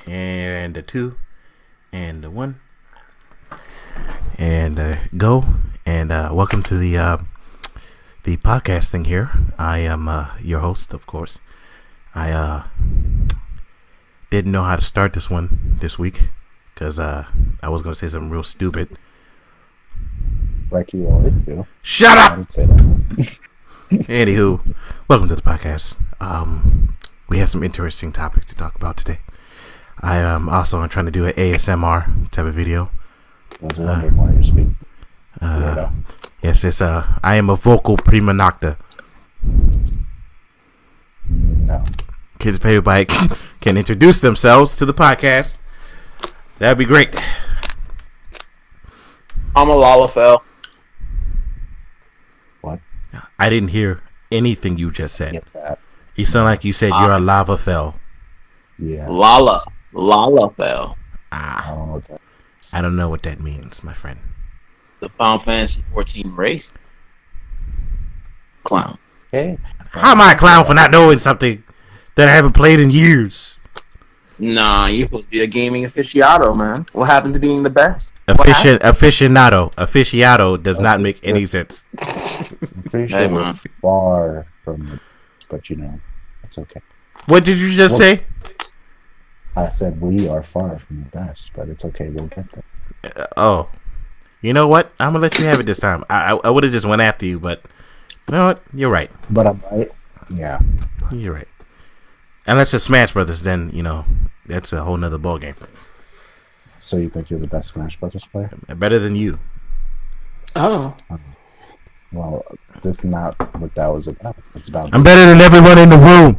and a 2 and a 1 and go and welcome to the podcasting here. I am your host, of course. I didn't know how to start this one this week because I was going to say something real stupid. Like you always do. Shut up! I didn't say that. Anywho, welcome to the podcast. We have some interesting topics to talk about today. I am also trying to do an ASMR type of video. I was wondering why you're speaking. Yes, it's I am a vocal prima nocta. No. Kids if everybody can introduce themselves to the podcast, that'd be great. I'm a Lalafell. What? I didn't hear anything you just said. Get that. You sound like you said you're a lava fell. Yeah. Lalafell. Ah, I don't know what that. I don't know what that means, my friend. The Final Fantasy 14 race. Clown. Hey. How am I a clown for not knowing something that I haven't played in years? Nah, you're supposed to be a gaming aficionado, man. What happened to being the best? Aficionado does not make any sense. I'm pretty sure Hey, we're man. far from the, but you know, it's okay. What did you just say? I said we are far from the best, but it's okay. We'll get there. Oh, you know what? I'm gonna let you have it this time. I would have just went after you, but you know what? You're right. But I'm right. Yeah. You're right. Unless it's Smash Brothers, then you know that's a whole nother ball game. So you think you're the best Smash Brothers player? Better than you. Oh. Well, that's not what that was about. It's about. I'm better than everyone in the room.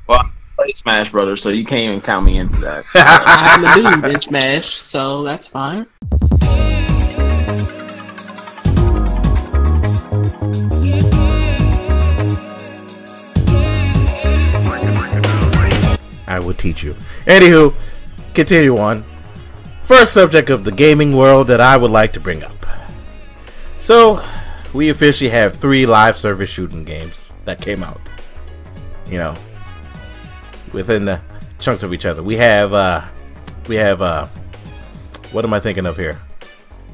Well, I play Smash Brothers, so you can't even count me into that. I'm a dude in Smash, so that's fine. I will teach you. Anywho, continue on. First subject of the gaming world that I would like to bring up. So, we officially have 3 live service shooting games that came out. You know, within the chunks of each other. We have, what am I thinking of here?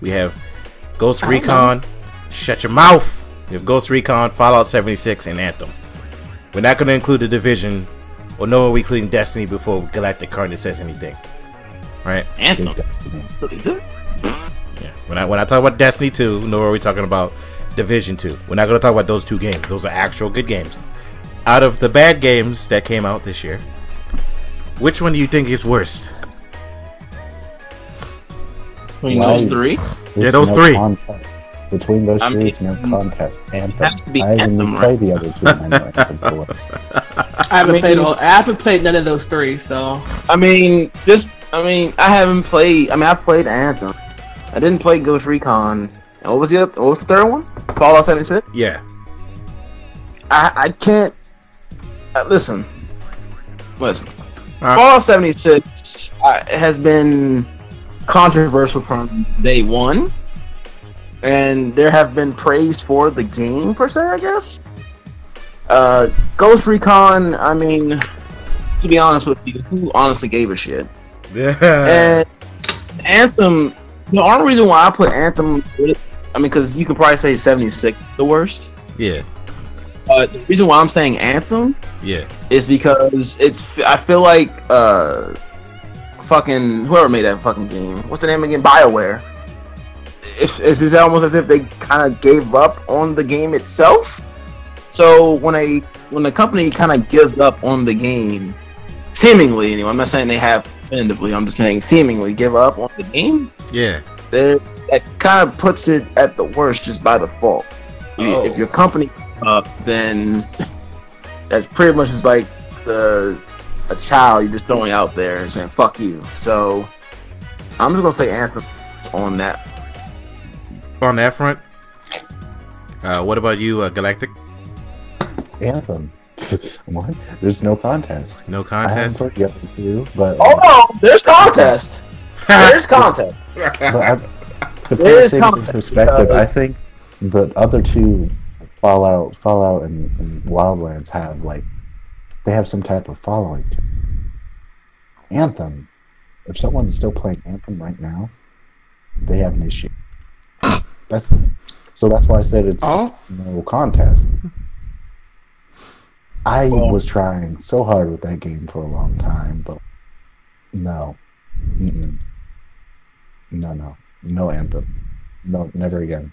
We have Ghost Recon, shut your mouth. We have Ghost Recon, Fallout 76, and Anthem. We're not going to include the Division, or nor are we including Destiny before Galactic Carnage says anything. Right? Anthem. Destiny. Yeah. When I talk about Destiny 2, nor are we talking about Division 2. We're not going to talk about those 2 games. Those are actual good games. Out of the bad games that came out this year, which one do you think is worse? Between those 3? Yeah, those 3. Contest. Between those I 3, mean, it's no contest. Anthem. has to be I haven't Anthem, even played the other 2. And I know Anthem for worse. I haven't played none of those 3, so I haven't played. I played Anthem. I didn't play Ghost Recon. And what was the 3rd one? Fallout 76? Yeah. I can't. Listen. Fallout 76 has been controversial from day one, and there have been praise for the game per se, I guess. Ghost Recon, I mean, to be honest with you, who honestly gave a shit? And Anthem, the only reason why I put Anthem, because you could probably say 76 the worst. Yeah. The reason why I'm saying Anthem, is because I feel like fucking whoever made that fucking game, what's the name again? BioWare. It's almost as if they kind of gave up on the game itself. So when the company kind of gives up on the game, seemingly anyway, I'm not saying they have definitively, I'm just saying seemingly give up on the game. Yeah. That kind of puts it at the worst just by default. If your company then that's pretty much just like a child you're just throwing out there and saying fuck you. So I'm just gonna say Anthem on that. On that front, what about you, Galactic? Anthem. What? There's no contest. No I haven't contest. played the other 2, but Oh no, there's contest. There's contest. but to put There is things in contest, perspective, because- I think the other 2, Fallout, and Wildlands have they have some type of following. Anthem. If someone's still playing Anthem right now, they have an issue. That's why I said it's no contest. I was trying so hard with that game for a long time, but no. Mm-mm. No Anthem. No, never again.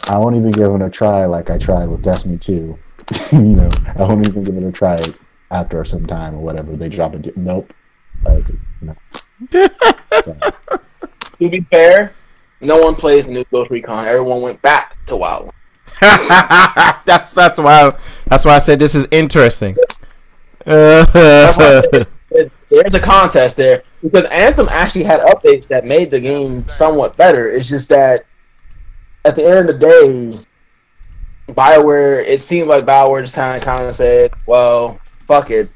I won't even give it a try like I tried with Destiny 2. You know, I won't even give it a try after some time or whatever. They drop it. Nope. No. So. To be fair, no one plays the new Ghost Recon. Everyone went back to WoW. that's why I said this is interesting. There's a contest there because Anthem actually had updates that made the game somewhat better. It's just that at the end of the day, it seemed like BioWare just kind of said, "Well, fuck it,"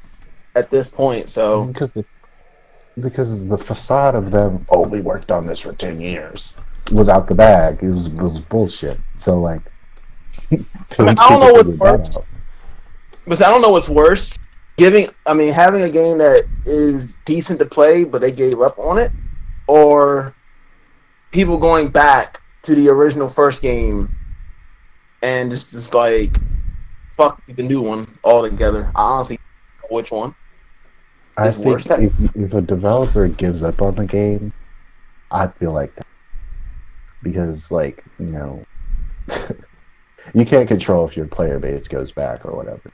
at this point. So because the facade of them, we worked on this for 10 years, was out the bag. It was bullshit. So like, I don't know what's worse. But I don't know what's worse. Having a game that is decent to play, but they gave up on it, or people going back to the original first game and just like fuck the new one altogether. I honestly don't know which one. I think if a developer gives up on the game, I'd feel like that. Because, like, you know, you can't control if your player base goes back or whatever.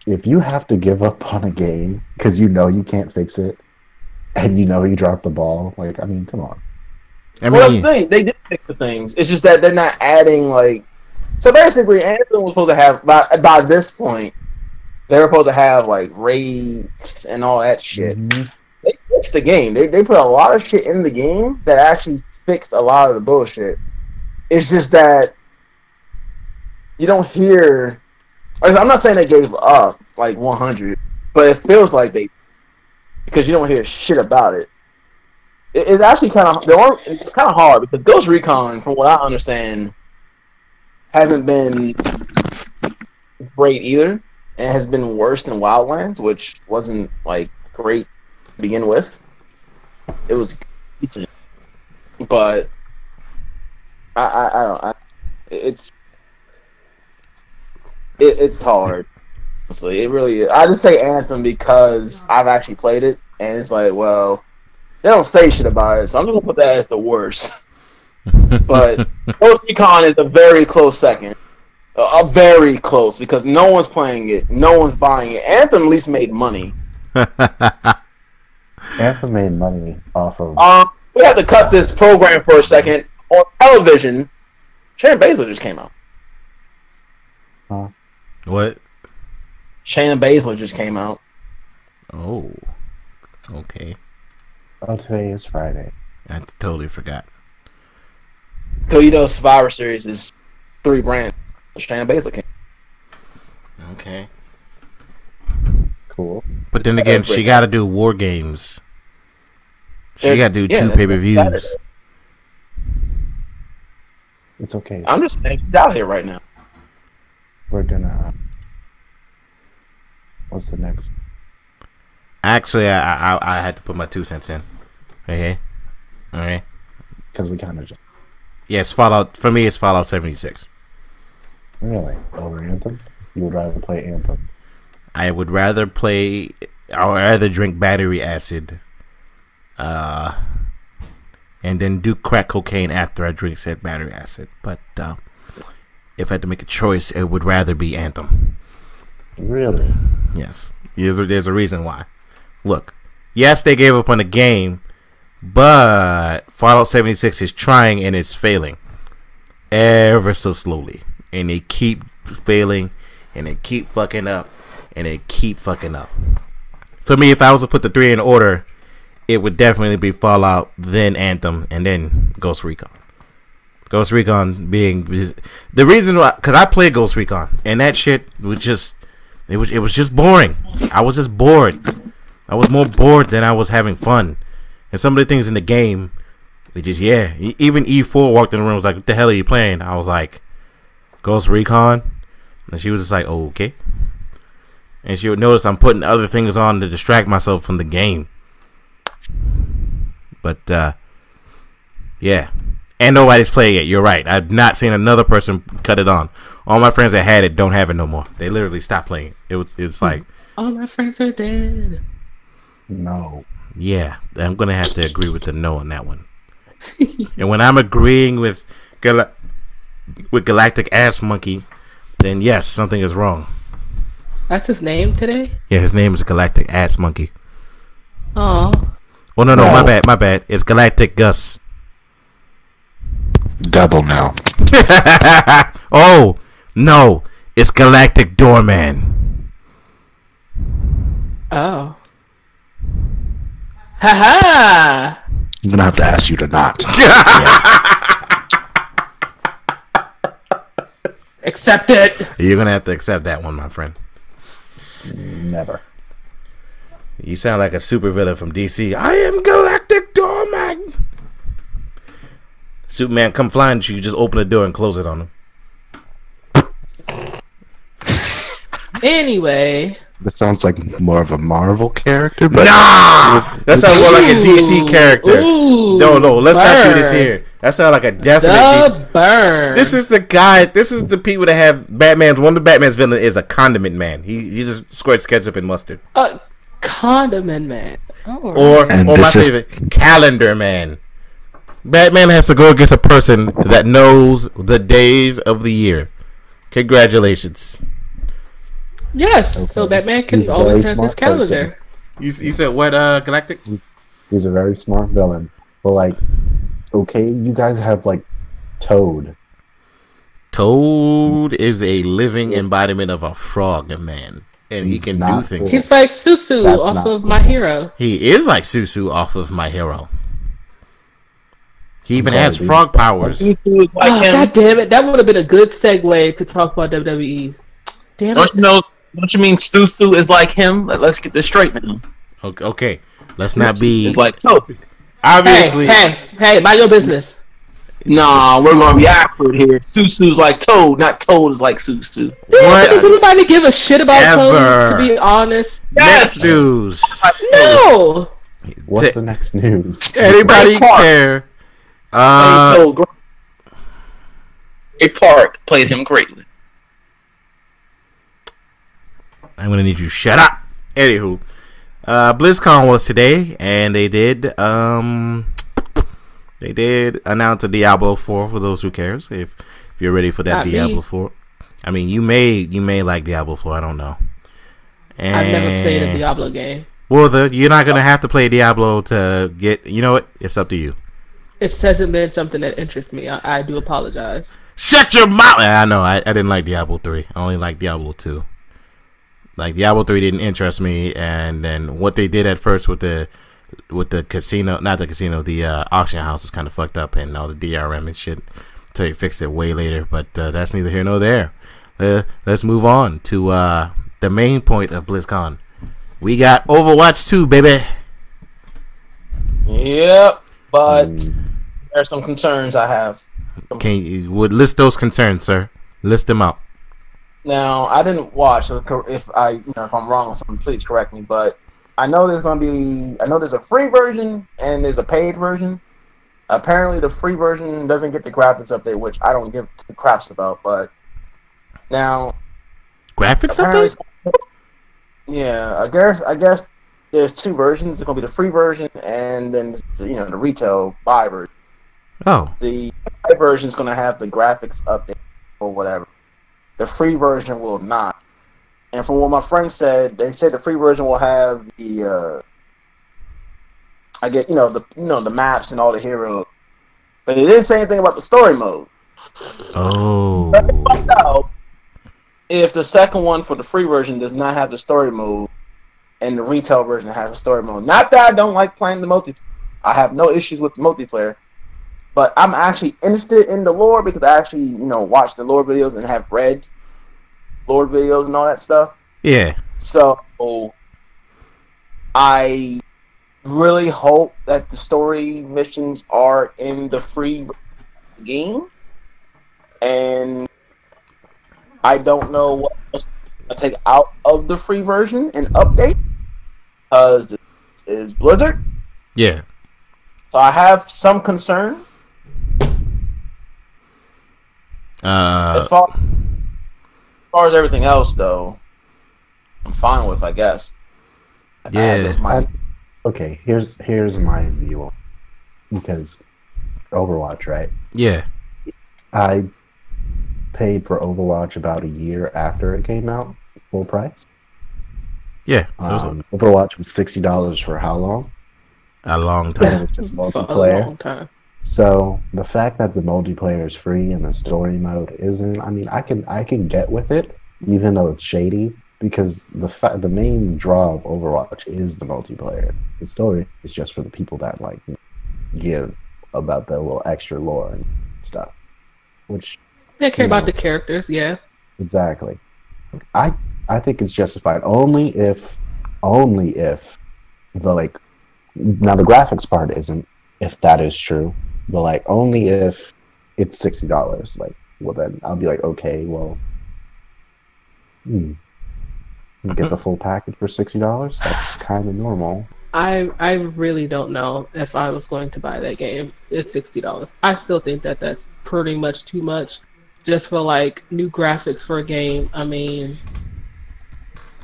If you have to give up on a game because you know you can't fix it and you know you dropped the ball, like, I mean, come on. Well, that's the thing. They did fix the things. It's just that they're not adding, like... So basically, Anthem was supposed to have, by this point, they were supposed to have like raids and all that shit. Mm-hmm. They fixed the game. They put a lot of shit in the game that actually fixed a lot of the bullshit. It's just that you don't hear. I'm not saying they gave up like 100, but it feels like they, because you don't hear shit about it. It's actually kind of hard because Ghost Recon, from what I understand, hasn't been great either. And has been worse than Wildlands, which wasn't like great to begin with. It was decent, but it's hard. Honestly, it really is. I just say Anthem because I've actually played it, and it's like, well, they don't say shit about it, so I'm gonna put that as the worst. But Ghost Recon is a very close second. Very close, because no one's playing it, no one's buying it. Anthem at least made money. Anthem made money off of... we have to cut this program for a second. On television, Shayna Baszler just came out. Huh? What? Shayna Baszler just came out. Oh. Okay. Oh, today is Friday. I totally forgot. So, you know, Survivor Series is 3 brands. Shayna Baszler came. Okay. Cool. But then again, she got to do War Games. She got to do 2 pay-per-views. It's okay. I'm just saying, she's out here right now. We're gonna... what's the next? Actually, I had to put my 2 cents in. Okay. All right. Because we kind of just... Yes, Fallout. For me, it's Fallout 76. Really? Over Anthem? You would rather play Anthem? I would rather play... I would rather drink battery acid. And then do crack cocaine after I drink said battery acid. But if I had to make a choice, it would rather be Anthem. Really? Yes. There's a reason why. Look. Yes, they gave up on the game, but Fallout 76 is trying and it's failing. Ever so slowly. And they keep failing, and they keep fucking up, and they keep fucking up. For me, if I was to put the 3 in order, it would definitely be Fallout, then Anthem, and then Ghost Recon. Ghost Recon being the reason why, because I played Ghost Recon, and that shit was just, it was just boring. I was just bored. I was more bored than I was having fun. And some of the things in the game, we just, even E4 walked in the room, was like, "What the hell are you playing?" I was like, "Ghost Recon," and she was just like, "Oh, okay." and she'll notice I'm putting other things on to distract myself from the game. But yeah, and nobody's playing it. You're right. I've not seen another person cut it on. All my friends that had it don't have it no more. They literally stopped playing it. It's like all my friends are dead. No. Yeah, I'm gonna have to agree with the no on that one. And when I'm agreeing with Galactic Ass Monkey, then yes, something is wrong. That's his name today? Yeah, his name is Galactic Ass Monkey. Oh. Well, no, my bad. It's Galactic Gus. Double no. Oh, no, it's Galactic Doorman. Oh. Ha I'm gonna have to ask you to not. Accept it. You're gonna have to accept that one, my friend. Never. You sound like a supervillain from DC. I am Galactic Doorman. Superman come flying at you, just open the door and close it on him. Anyway. That sounds like more of a Marvel character, but nah, that sounds more like a DC character. No, let's not do this here. That sounds like a definite burn. This is the guy. This is the people that have Batman's. One of the Batman's villain is a condiment man. He just squirts ketchup and mustard. Condiment man. Or my favorite, calendar man. Batman has to go against a person that knows the days of the year. Congratulations. Yes, okay. so Batman can He's a always very have his smart calendar. You said what, Galactic? He's a very smart villain. But like, okay, you guys have like Toad. Toad is a living embodiment of a frog man, and he can do things. He's like Susu off of My Hero. He is like Susu off of My Hero. He even has frog powers. God damn it! That would have been a good segue to talk about WWE. Damn it! Don't you mean Susu is like him? Let's get this straight now. Okay. Let's not be. It's like Toad. Obviously. Hey! Mind your business. Nah, we're gonna be accurate here. Susu's like Toad, not Toad is like Susu. What? Does anybody give a shit about Toad? To be honest. Yes. Next news. No. What's the next news? Anybody care? A part played him greatly. I'm gonna need you to shut up. Anywho, BlizzCon was today, and they did announce a Diablo 4 for those who cares. If you're ready for that Diablo 4, I mean, you may like Diablo 4. I don't know. And I've never played a Diablo game. Well, you're not gonna have to play Diablo to get. You know what? It's up to you. It hasn't been something that interests me. I do apologize. Shut your mouth! I know. I didn't like Diablo 3. I only like Diablo 2. Like Diablo 3 didn't interest me, and then what they did at first with the casino, not the casino, the auction house is kind of fucked up, and all the DRM and shit. Until you fix it way later, but that's neither here nor there. Let's move on to the main point of BlizzCon. We got Overwatch 2, baby. Yep, but there's some concerns I have. Would list those concerns, sir? List them out. Now, I didn't watch. So if I'm wrong or something, please correct me. But I know there's a free version and there's a paid version. Apparently, the free version doesn't get the graphics update, which I don't give two craps about. But now, graphics update? Yeah, I guess there's two versions. It's gonna be the free version and then the retail buy version. Oh. The buy version is gonna have the graphics update or whatever. The free version will not. And from what my friend said, they said the free version will have the the maps and all the heroes. But it didn't say anything about the story mode. Oh. If the second one for the free version does not have the story mode, and the retail version has a story mode. Not that I don't like playing the multiplayer. I have no issues with the multiplayer. But I'm actually interested in the lore because I actually, watch the lore videos and have read lore videos and all that stuff. Yeah. So I really hope that the story missions are in the free game. And I don't know what I take out of the free version and update because is Blizzard. Yeah. So I have some concern. As far as everything else, though, I'm fine with, I guess. Yeah. Okay, here's my view, because Overwatch, right? Yeah. I paid for Overwatch about a year after it came out, full price. Yeah. Overwatch was $60 for how long? A long time. And it was just multiplayer. For a long time. So the fact that the multiplayer is free and the story mode isn't, I mean, I can get with it, even though it's shady, because the main draw of Overwatch is the multiplayer. The story is just for the people that like give about the little extra lore and stuff. Which they care about the characters, yeah. Exactly. I think it's justified only if the like, now the graphics part isn't, if that is true, but like only if it's $60. Like, well then I'll be like, okay, well, you get the full package for $60. That's kind of normal. I really don't know if I was going to buy that game. It's $60. I still think that's pretty much too much, just for like new graphics for a game. I mean,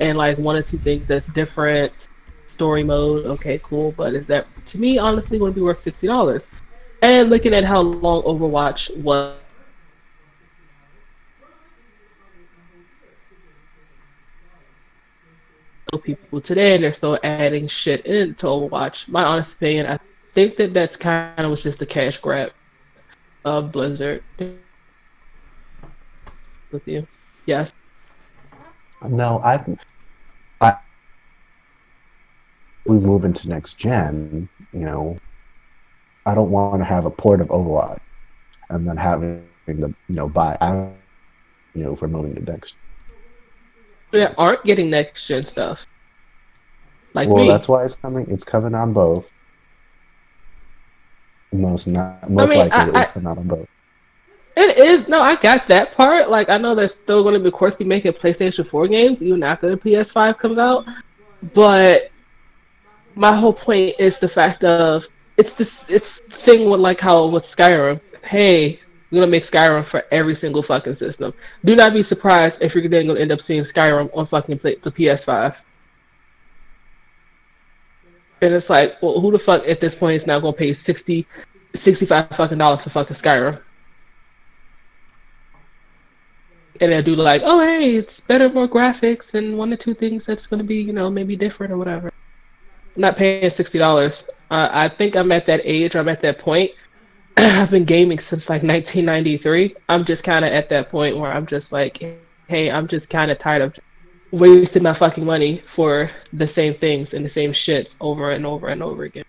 and like one or two things that's different. Story mode, okay, cool, but is that, to me, honestly, would be worth $60? And looking at how long Overwatch was, people today, and they're still adding shit into Overwatch. My honest opinion, I think that's kind of was just a cash grab of Blizzard. With you, yes. No, we move into next gen, you know, I don't want to have a port of Overwatch and then having to, you know, buy out, you know, for moving to next. That aren't getting next gen stuff. Like well, me. That's why it's coming. It's coming on both. Most likely, it's coming out on both. It is. No, I got that part. Like, I know they're still going to, of course, be making PlayStation 4 games even after the PS5 comes out. But my whole point is the fact of it's thing with like how with Skyrim. Hey, we're gonna make Skyrim for every single fucking system. Do not be surprised if you're then gonna end up seeing Skyrim on fucking the PS5. And it's like, well, who the fuck at this point is now gonna pay $65 fucking dollars for fucking Skyrim? And they'll do like, oh hey, it's better, more graphics, and one or two things that's gonna be, you know, maybe different or whatever. I'm not paying $60. I think I'm at that age, or I'm at that point. I've been gaming since like 1993. I'm just kind of at that point where I'm just like, hey, I'm just kind of tired of wasting my fucking money for the same things and the same shits over and over and over again.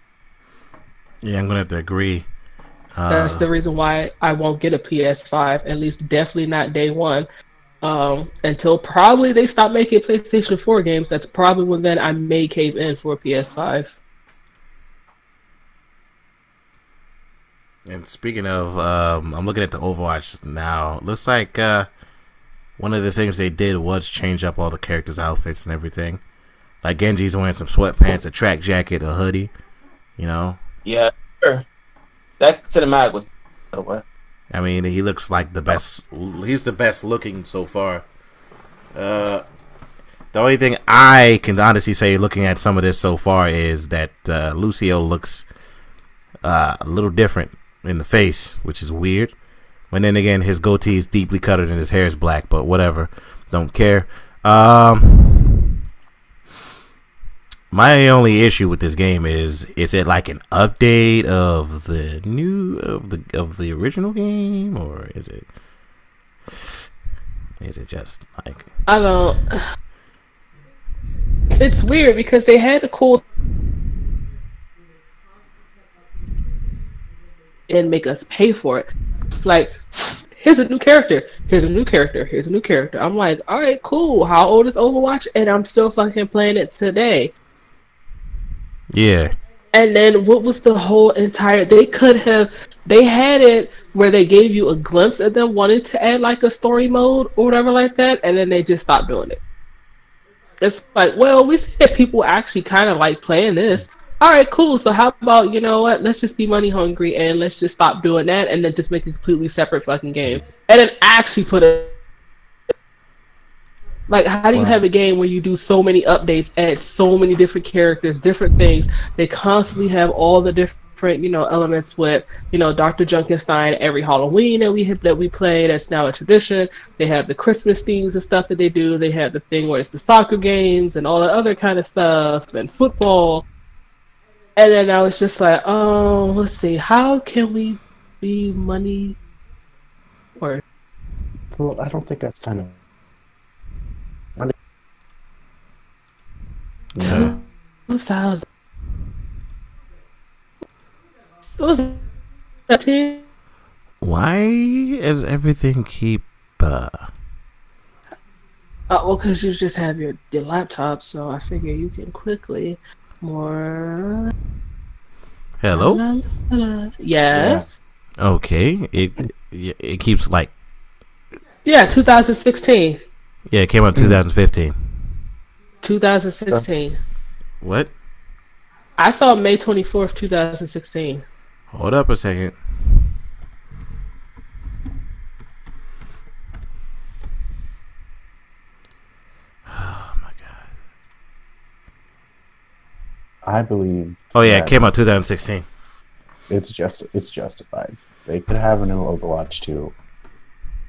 Yeah, I'm gonna have to agree. That's the reason why I won't get a PS5, at least definitely not day one. Until probably they stop making PlayStation 4 games. That's probably when then I may cave in for a PS5. And speaking of, I'm looking at the Overwatch now. Looks like one of the things they did was change up all the characters' outfits and everything. Like Genji's wearing some sweatpants, a track jacket, a hoodie. You know. Yeah, sure. That cinematic was, by the way. I mean, he looks like the best. He's the best looking so far. The only thing I can honestly say, looking at some of this so far, is that Lucio looks a little different in the face, which is weird. And then again, his goatee is deeply colored and his hair is black, but whatever. Don't care. My only issue with this game is it like an update of the new of the original game, or is it just like, I don't. It's weird because they had a cool and make us pay for it. Like, here's a new character, here's a new character, here's a new character. I'm like, all right, cool. How old is Overwatch? And I'm still fucking playing it today. yeah. And then what was the whole entire? They had it where they gave you a glimpse of them wanting to add like a story mode or whatever like that, and then they just stopped doing it. it's like, well, we see that people actually kind of like playing this. All right, cool. So how about, you know what? Let's just be money hungry and let's just stop doing that and then just make a completely separate fucking game. And then actually put it. Like, how do you have a game where you do so many updates, add so many different characters, different things? They constantly have all the different, you know, elements with, you know, Dr. Junkenstein every Halloween that we play. That's now a tradition. They have the Christmas themes and stuff that they do. They have the thing where it's the soccer games and all the other kind of stuff and football. And then I was just like, oh, let's see, how can we be money? Or Well, I don't think that's kind of. 2000. So was that team? Why is everything keep? Well, because you just have your laptop, so I figure you can quickly more. Hello. Yes. Yeah. Okay. It keeps like. Yeah, 2016. Yeah, it came out 2015. 2016. What? I saw May 24th, 2016. Hold up a second. Oh my god. I believe. Oh yeah, it came out 2016. It's justified. They could have a new Overwatch 2.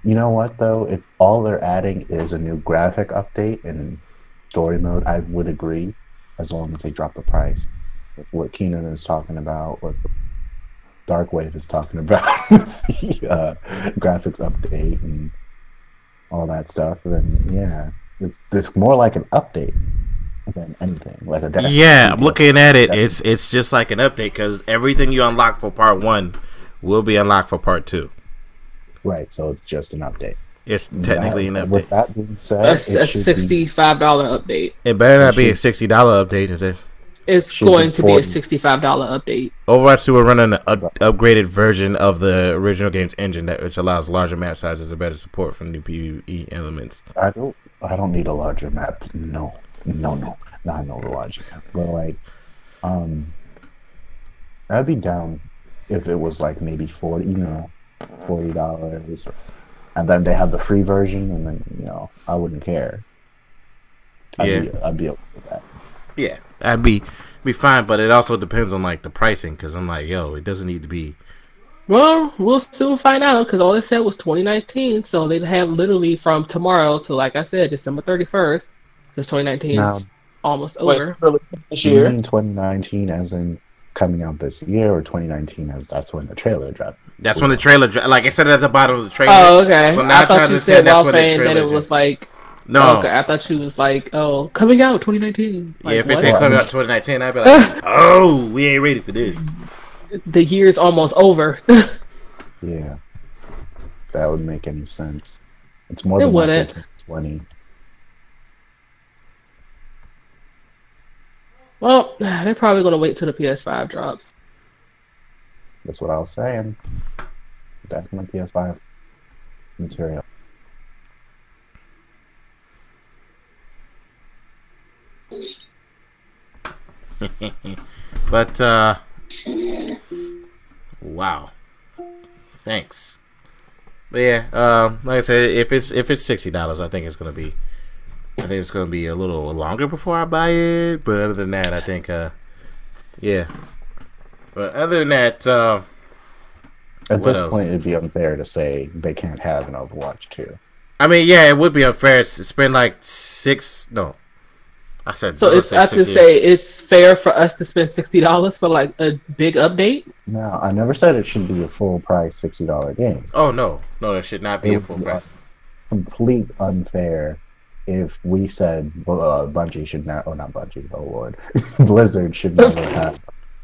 You know what though? If all they're adding is a new graphic update and story mode, I would agree, as long as they drop the price. With what Keenan is talking about, what Darkwave is talking about, the graphics update and all that stuff, then yeah, it's more like an update than anything. Like a I'm looking at it. It's just like an update because everything you unlock for part 1 will be unlocked for part 2. Right, so it's just an update. It's technically an update. With that being said, That's a $65 update. It better not be a $60 update. If this it's going to be a $65 update. Overwatch 2 will run an upgraded version of the original game's engine, which allows larger map sizes and better support for new PvE elements. I don't need a larger map. No, not an Overwatch. But like, I'd be down if it was like maybe $40, and then they have the free version, and then I wouldn't care. I'd be okay with that. Yeah, I'd be fine, but it also depends on like the pricing, because I'm like, it doesn't need to be. Well, we'll soon find out, because all it said was 2019, so they'd have literally from tomorrow to, like I said, December 31st, because 2019 is almost over. This year. You mean 2019 as in coming out this year, or 2019 as that's when the trailer dropped? That's when the trailer dropped. Like I said at the bottom of the trailer. Oh, okay. So now I thought you said while saying that it was like. No. Okay, I thought she was like, coming out 2019. Like, if it says coming out 2019, I'd be like, we ain't ready for this. The year's almost over. Yeah. That would make any sense. It's more than 2020. Well, they're probably going to wait till the PS5 drops. That's what I was saying. Definitely PS5 material. But wow, thanks. But yeah, like I said, if it's $60, I think it's gonna be a little longer before I buy it. But other than that, I think yeah. But other than that, at this point, it'd be unfair to say they can't have an Overwatch 2. I mean, yeah, it would be unfair to spend like I said so. It's I could say it's fair for us to spend $60 for like a big update. No, I never said it should be a full price $60 game. Oh no, it should not be a full price. Complete unfair if we said Bungie should not, not Bungie, oh lord, Blizzard should never have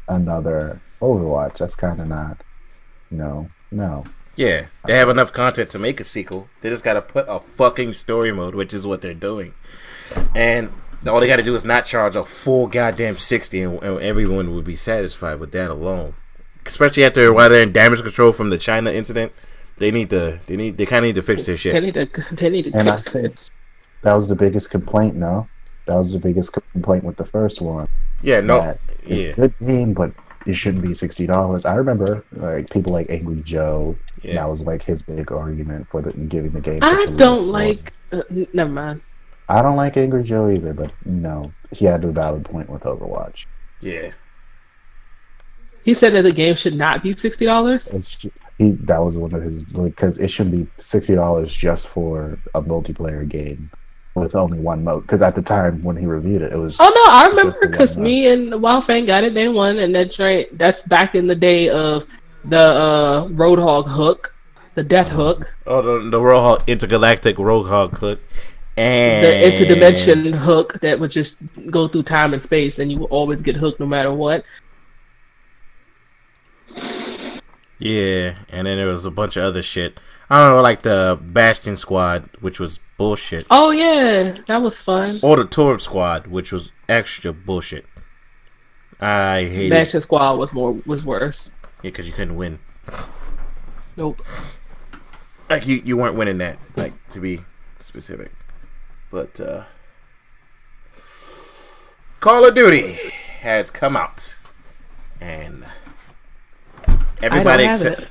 another Overwatch. That's kind of not, no. Yeah, they have enough content to make a sequel. They just gotta put a fucking story mode, which is what they're doing, and all they got to do is not charge a full goddamn 60, and everyone would be satisfied with that alone. Especially while they're in damage control from the China incident, they kind of need to fix their shit. They need to fix it. That was the biggest complaint, no? That was the biggest complaint with the first one. Yeah, no, That it's a good game, but it shouldn't be $60. I remember like people like Angry Joe. Yeah. That was like his big argument for giving the game. I don't like. Never mind. I don't like Angry Joe either, but he had a valid point with Overwatch. Yeah. He said that the game should not be $60. That was one of his, because it shouldn't be $60 just for a multiplayer game with only one mode. Because at the time when he reviewed it, it was. Oh no, I remember because me and WildFang got it day one, and that's back in the day of the Roadhog hook, the Death hook. Oh, the Roadhog intergalactic Roadhog hook, and the interdimension hook that would just go through time and space, and you would always get hooked no matter what. Yeah, and then there was a bunch of other shit. I don't know, like the Bastion Squad, which was bullshit. Oh yeah, that was fun. Or the Torb Squad, which was extra bullshit. I hated Bastion Squad was worse. Yeah, because you couldn't win. Nope. Like you weren't winning that, like to be specific. But Call of Duty has come out, and everybody except.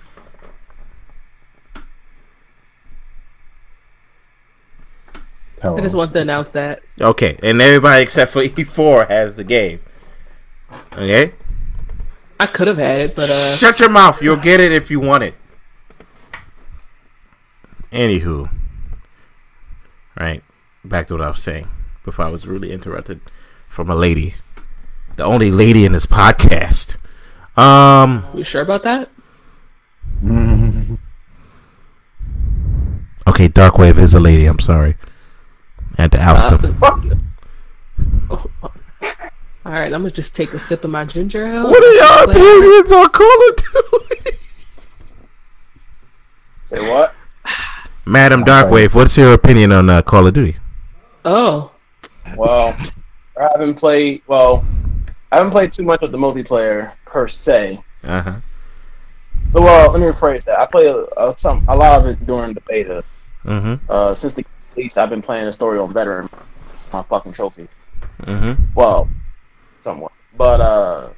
I just want to announce that. Okay, and everybody except for E4 has the game. Okay? I could have had it, but shut your mouth. You'll get it if you want it. Anywho. Right. Back to what I was saying before I was really interrupted from a lady. The only lady in this podcast. You sure about that? Okay, Darkwave is a lady. I'm sorry. I had to oust him. Alright, I'm gonna just take a sip of my ginger ale. What are y'all opinions on Call of Duty? Say what? Madam Darkwave, what's your opinion on Call of Duty? Oh. Well, I haven't played too much of the multiplayer per se. Uh-huh. But, well, let me rephrase that. I played a lot of it during the beta. Mm-hmm. Since the release, I've been playing the story on Veteran, my fucking trophy. Mm-hmm. Well, somewhat. But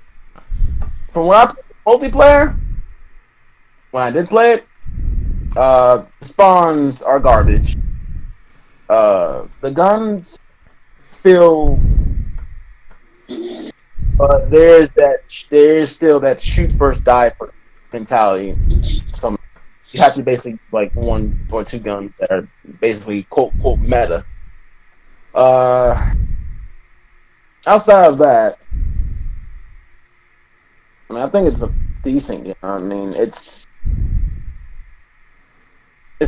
from when I played multiplayer, when I did play it, the spawns are garbage. The guns feel, but there's still that shoot first, die first mentality. You have to basically like one or two guns that are basically quote meta. Outside of that, I mean, I think it's a decent game. I mean, it's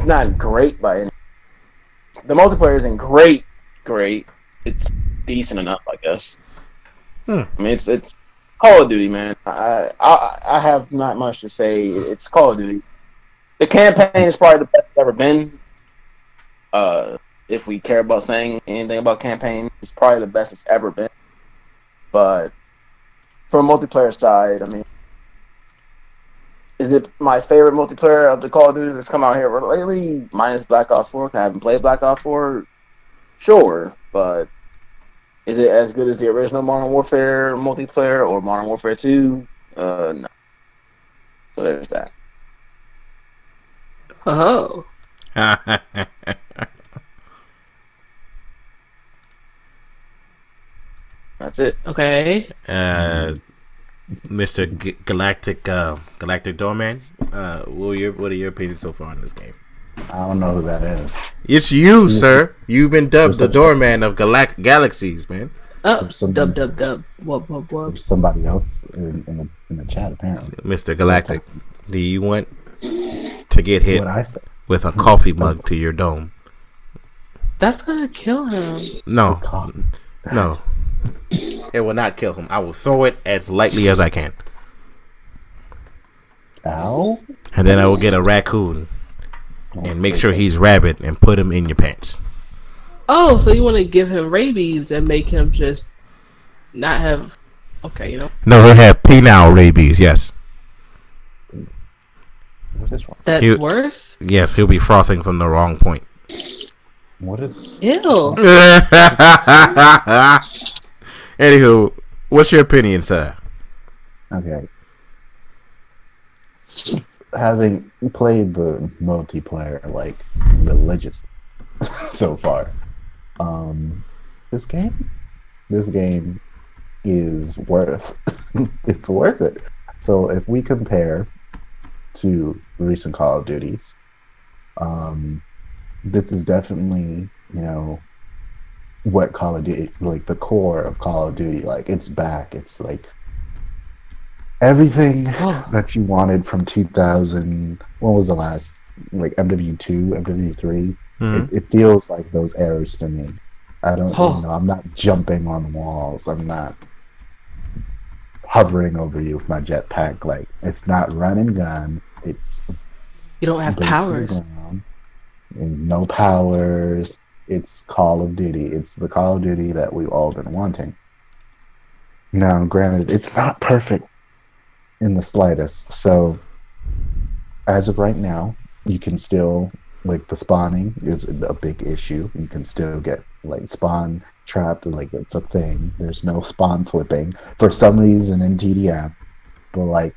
not great by any. The multiplayer isn't great. It's decent enough, I guess. I mean, it's Call of Duty, man. I have not much to say. It's Call of Duty. The campaign is probably the best it's ever been. If we care about saying anything about campaign, it's probably the best it's ever been. But from a multiplayer side, I mean, is it my favorite multiplayer of the Call of Duty that's come out here lately? Minus Black Ops 4. I haven't played Black Ops 4. Sure, but is it as good as the original Modern Warfare multiplayer or Modern Warfare 2? No. So there's that. Oh. That's it. Okay. Mr. Galactic Doorman, what are your opinions so far on this game? I don't know who that is. It's you, sir. You've been dubbed the doorman of Galaxies, man. Oh, dub. What? Somebody else in the chat, apparently. Mr. Galactic, do you want to get hit with a coffee mug to your dome? That's gonna kill him. No. It will not kill him. I will throw it as lightly as I can. Ow? And then I will get a raccoon and make sure he's rabid and put him in your pants. Oh, so you want to give him rabies and make him just not have... Okay, No, he'll have penile rabies, yes. That's worse? Yes, he'll be frothing from the wrong point. What is? Ew. Anywho, what's your opinion, sir? Okay. Having played the multiplayer like religiously so far, this game is worth it's worth it. So if we compare to recent Call of Duties, this is definitely, what Call of Duty, like the core of Call of Duty, like it's back. It's like everything that you wanted from 2000. What was the last, like MW2, MW3? It feels like those eras to me. I don't know. I'm not jumping on walls. I'm not hovering over you with my jetpack. Like, it's not run and gun. It's you don't have powers. And no powers. It's Call of Duty. It's the Call of Duty that we've all been wanting. Now, granted, it's not perfect in the slightest. So, as of right now, you can still, like, the spawning is a big issue. You can still get, like, spawn trapped. Like, it's a thing. There's no spawn flipping for some reason in TDM. But, like,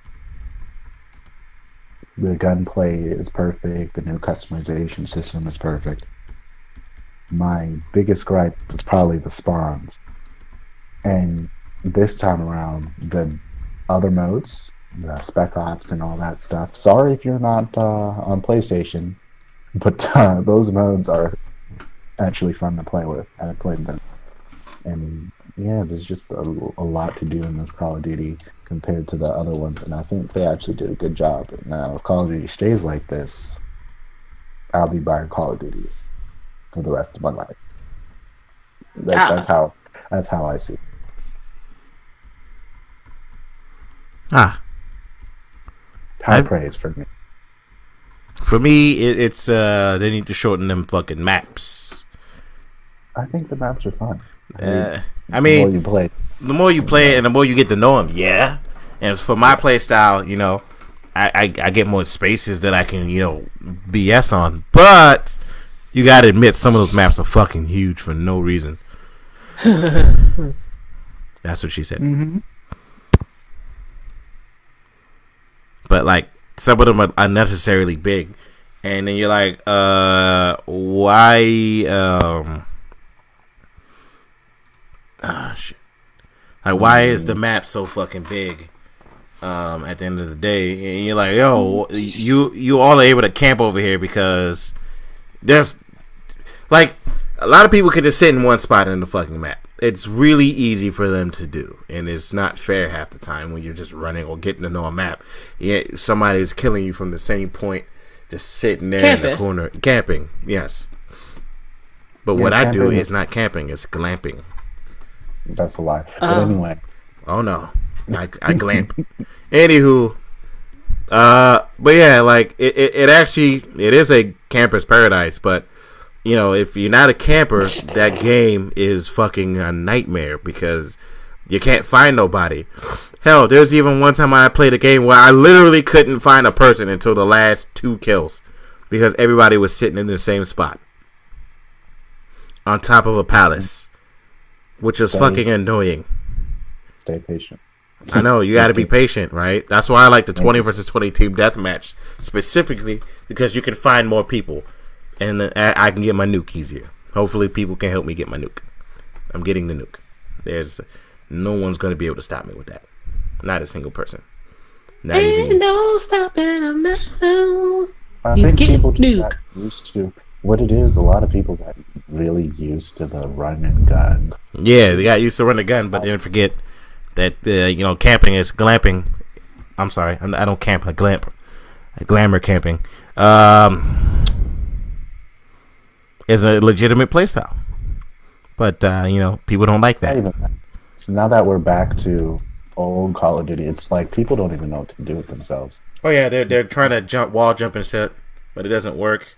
the gunplay is perfect. The new customization system is perfect. My biggest gripe was probably the spawns. And this time around, the other modes, the Spec Ops and all that stuff. Sorry if you're not on PlayStation, but those modes are actually fun to play with. I played them. And yeah, there's just a lot to do in this Call of Duty compared to the other ones, and I think they actually did a good job. Now, if Call of Duty stays like this, I'll be buying Call of Duties for the rest of my life. That's how I see it. High praise for me. For me, it's they need to shorten them fucking maps. I think the maps are fun. I mean, the more you play it and the more you get to know them, yeah. And as for my play style, I get more spaces that I can, BS on. But you gotta admit, some of those maps are fucking huge for no reason. That's what she said. Mm-hmm. But like, some of them are unnecessarily big, and then you're like, why? Shit. Like, why is the map so fucking big? At the end of the day, and you're like, yo, you all are able to camp over here because there's like a lot of people can just sit in one spot in the fucking map. It's really easy for them to do, and it's not fair half the time when you're just running or getting to know a map. Yeah, somebody's killing you from the same point, just sitting there in the corner camping. Yes, but what I do is not camping; it's glamping. That's a lie. But anyway. Oh no, I glamp. Anywho, but yeah, like it actually is a camper's paradise, but. If you're not a camper, that game is fucking a nightmare because you can't find nobody. Hell, there's even one time I played a game where I literally couldn't find a person until the last 2 kills because everybody was sitting in the same spot on top of a palace, which is fucking annoying. Stay patient. I know, you gotta be patient, right? That's why I like the 20 versus 20 team deathmatch specifically because you can find more people. And I can get my nuke easier. Hopefully people can help me get my nuke. I'm getting the nuke. There's no one's going to be able to stop me with that. Not a single person. Not even no stopping him now. I think people just got used to what it is. A lot of people got really used to the run and gun. Yeah, they got used to run and gun, but they didn't forget that camping is glamping. I'm sorry, I don't camp. I glamp. Glamour camping. Is a legitimate playstyle, but people don't like that. So now that we're back to old Call of Duty, it's like people don't even know what to do with themselves. Oh yeah, they're trying to wall jump and set, but it doesn't work.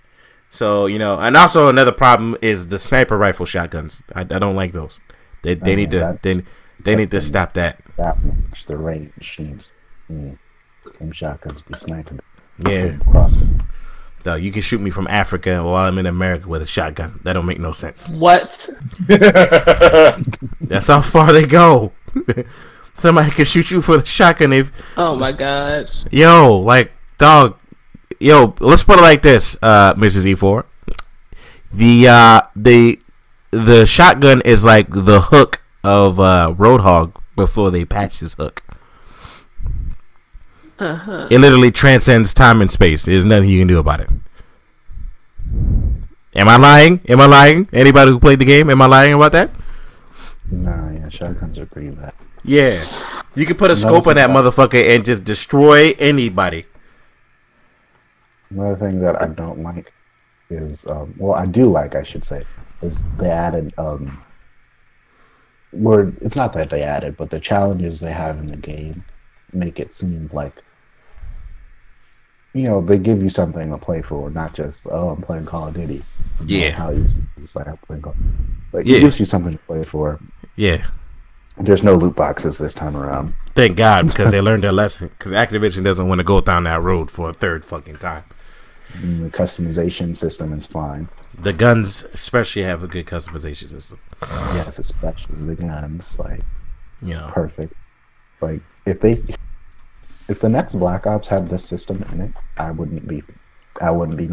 So and also another problem is the sniper rifle shotguns. I don't like those. They need to stop that. That much the range needs. Them shotguns be sniping. Yeah. Dog, you can shoot me from Africa while I'm in America with a shotgun. That don't make no sense. What? That's how far they go. Somebody can shoot you for the shotgun if. Oh my gosh. Yo, like, dog. Yo, let's put it like this, Mrs. E4. The shotgun is like the hook of Roadhog before they patched his hook. It literally transcends time and space. There's nothing you can do about it. Am I lying? Am I lying? Anybody who played the game, am I lying about that? Nah, yeah, shotguns are pretty bad. Yeah. You can put a scope on that motherfucker and just destroy anybody. Another thing that I don't like is, well, I do like, I should say, is they added, it's not that they added, but the challenges they have in the game make it seem like, you know, they give you something to play for, not just, oh, I'm playing Call of Duty. Yeah. How you like, I'm playing Call of Duty. Like, it gives you something to play for. Yeah. There's no loot boxes this time around. Thank God, because they learned their lesson. Because Activision doesn't want to go down that road for a third fucking time. And the customization system is fine. The guns especially have a good customization system. Yes, especially the guns, like, you know, perfect. Like, if the next Black Ops had this system in it, I wouldn't be mad. I wouldn't be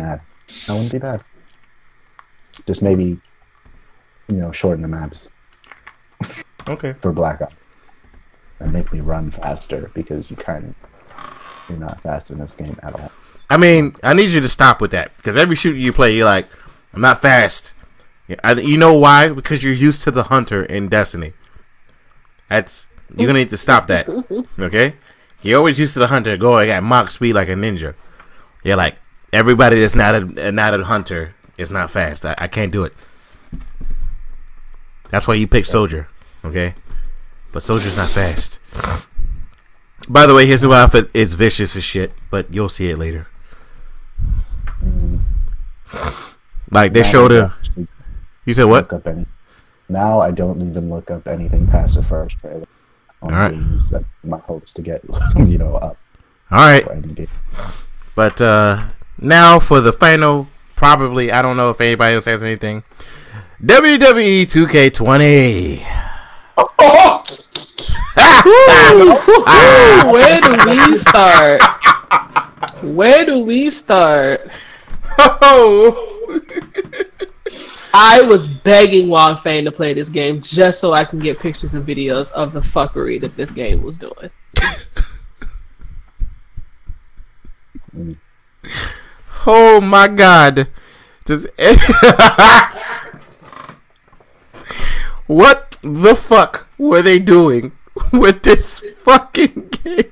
bad. Just maybe, you know, shorten the maps. Okay. For Black Ops. And make me run faster, because you're not fast in this game at all. I mean, I need you to stop with that, because every shooter you play, you're like, I'm not fast. You know why? Because you're used to the hunter in Destiny. You're gonna need to stop that. Okay? You're always used to the hunter going at Mach speed like a ninja. You're like, everybody that's not a hunter is not fast. I can't do it. That's why you pick Soldier. Okay? But Soldier's not fast. By the way, his new outfit is vicious as shit, but you'll see it later. Like, they showed him. You said what? Now I don't even look up anything past the first trailer. All right. My hopes to get, you know, up. All right. But now for the final, probably, I don't know if anybody else has anything. WWE 2K20. Where do we start? Where do we start? Oh. I was begging Wong Fang to play this game just so I can get pictures and videos of the fuckery that this game was doing. Oh my God. What the fuck were they doing with this fucking game?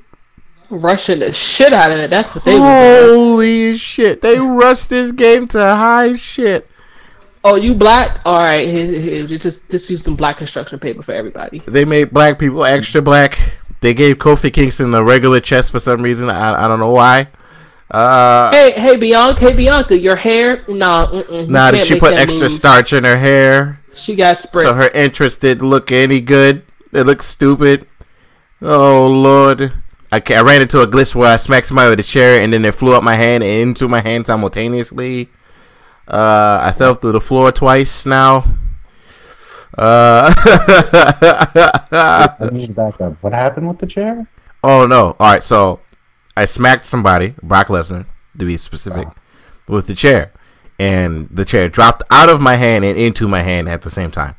Rushing the shit out of it. That's what they were doing. Holy shit. They rushed this game to high shit. Oh, you black? Alright, just use some black construction paper for everybody. They made black people extra black. They gave Kofi Kingston a regular chest for some reason. I don't know why. Hey Bianca, your hair? Nah, she put extra starch in her hair. She got spritz. So her entrance didn't look any good. It looked stupid. Oh, Lord. I ran into a glitch where I smacked somebody with a chair and then it flew up my hand and into my hand simultaneously. I fell through the floor twice now. Let me back up. What happened with the chair? Oh, no. All right, so I smacked somebody, Brock Lesnar, to be specific, with the chair. And the chair dropped out of my hand and into my hand at the same time.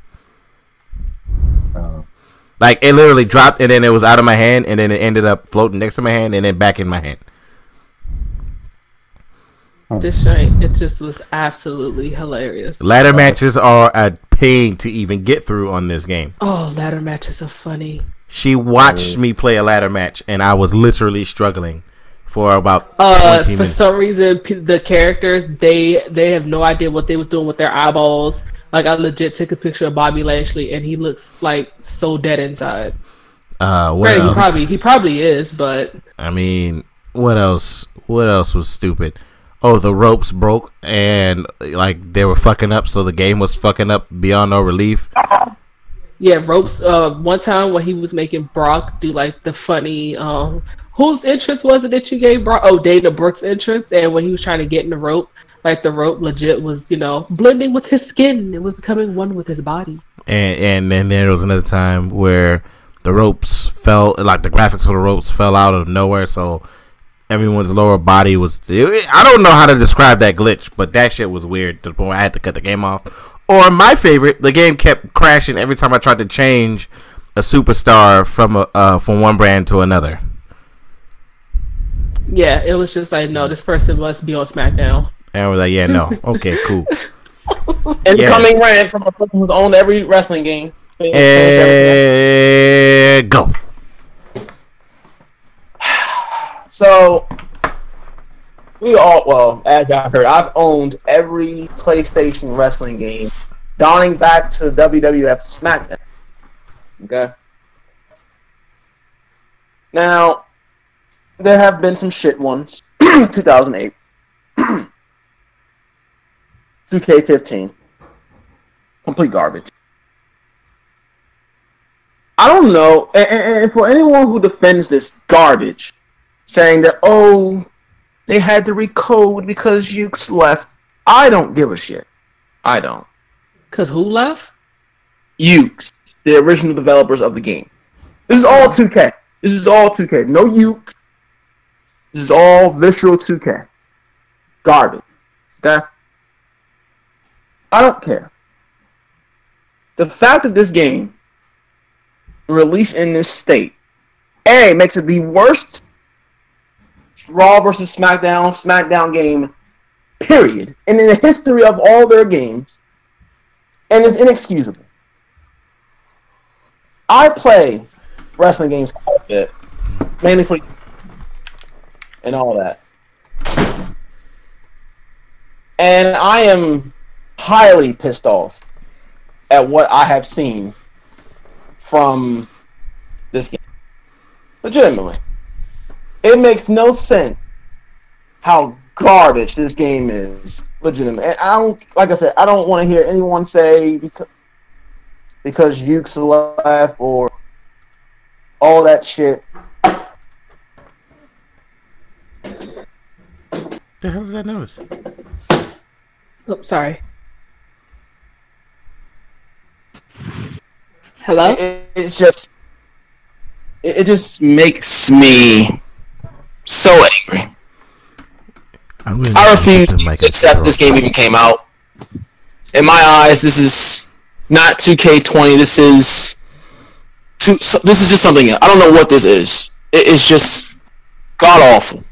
Like, it literally dropped, and then it was out of my hand, and then it ended up floating next to my hand, and then back in my hand. This joint, it just was absolutely hilarious. Ladder matches are a pain to even get through on this game. Oh, ladder matches are funny. She watched me play a ladder match, and I was literally struggling for about 20 minutes. For some reason, the characters, they have no idea what they was doing with their eyeballs. Like, I legit took a picture of Bobby Lashley, and he looks like so dead inside. What else? He probably is, but I mean, what else? What else was stupid? Oh, the ropes broke, and like they were fucking up, so the game was fucking up beyond no relief. Yeah, ropes. One time when he was making Brock do like the funny, whose entrance was it that you gave Brock? Oh, Dana Brooks' entrance. And when he was trying to get in the rope, like the rope legit was, blending with his skin. It was becoming one with his body. And then there was another time where the ropes fell, like the graphics for the ropes fell out of nowhere, so everyone's lower body was. I don't know how to describe that glitch, but that shit was weird to the point where I had to cut the game off. Or my favorite, the game kept crashing every time I tried to change a superstar from one brand to another. Yeah, it was just like, no, this person must be on SmackDown. And I was like, yeah, no, okay, cool. Incoming rant from a person who's owned every wrestling game. Go. So, as y'all heard, I've owned every PlayStation wrestling game, dawning back to WWF SmackDown. Okay? Now, there have been some shit ones. 2008. 2K15. Complete garbage. I don't know, and for anyone who defends this garbage, saying that, they had to recode because Ukes left, I don't give a shit. I don't. Because who left? Ukes, the original developers of the game. This is all 2K. This is all 2K. No Ukes. This is all Visceral 2K. Garbage. Okay? I don't care. The fact that this game released in this state, makes it the worst Raw versus SmackDown game, period, and in the history of all their games, and it's inexcusable. I play wrestling games quite a bit, mainly for and all that, and I am highly pissed off at what I have seen from this game. Legitimately. It makes no sense how garbage this game is. Legitimate. And like I said, I don't want to hear anyone say because Ukes left or all that shit. The hell is that noise? Oh, sorry. Hello? It just makes me so angry. I refuse to accept this game even came out. In my eyes, this is not 2K20. This is just something else. I don't know what this is. It's just god awful.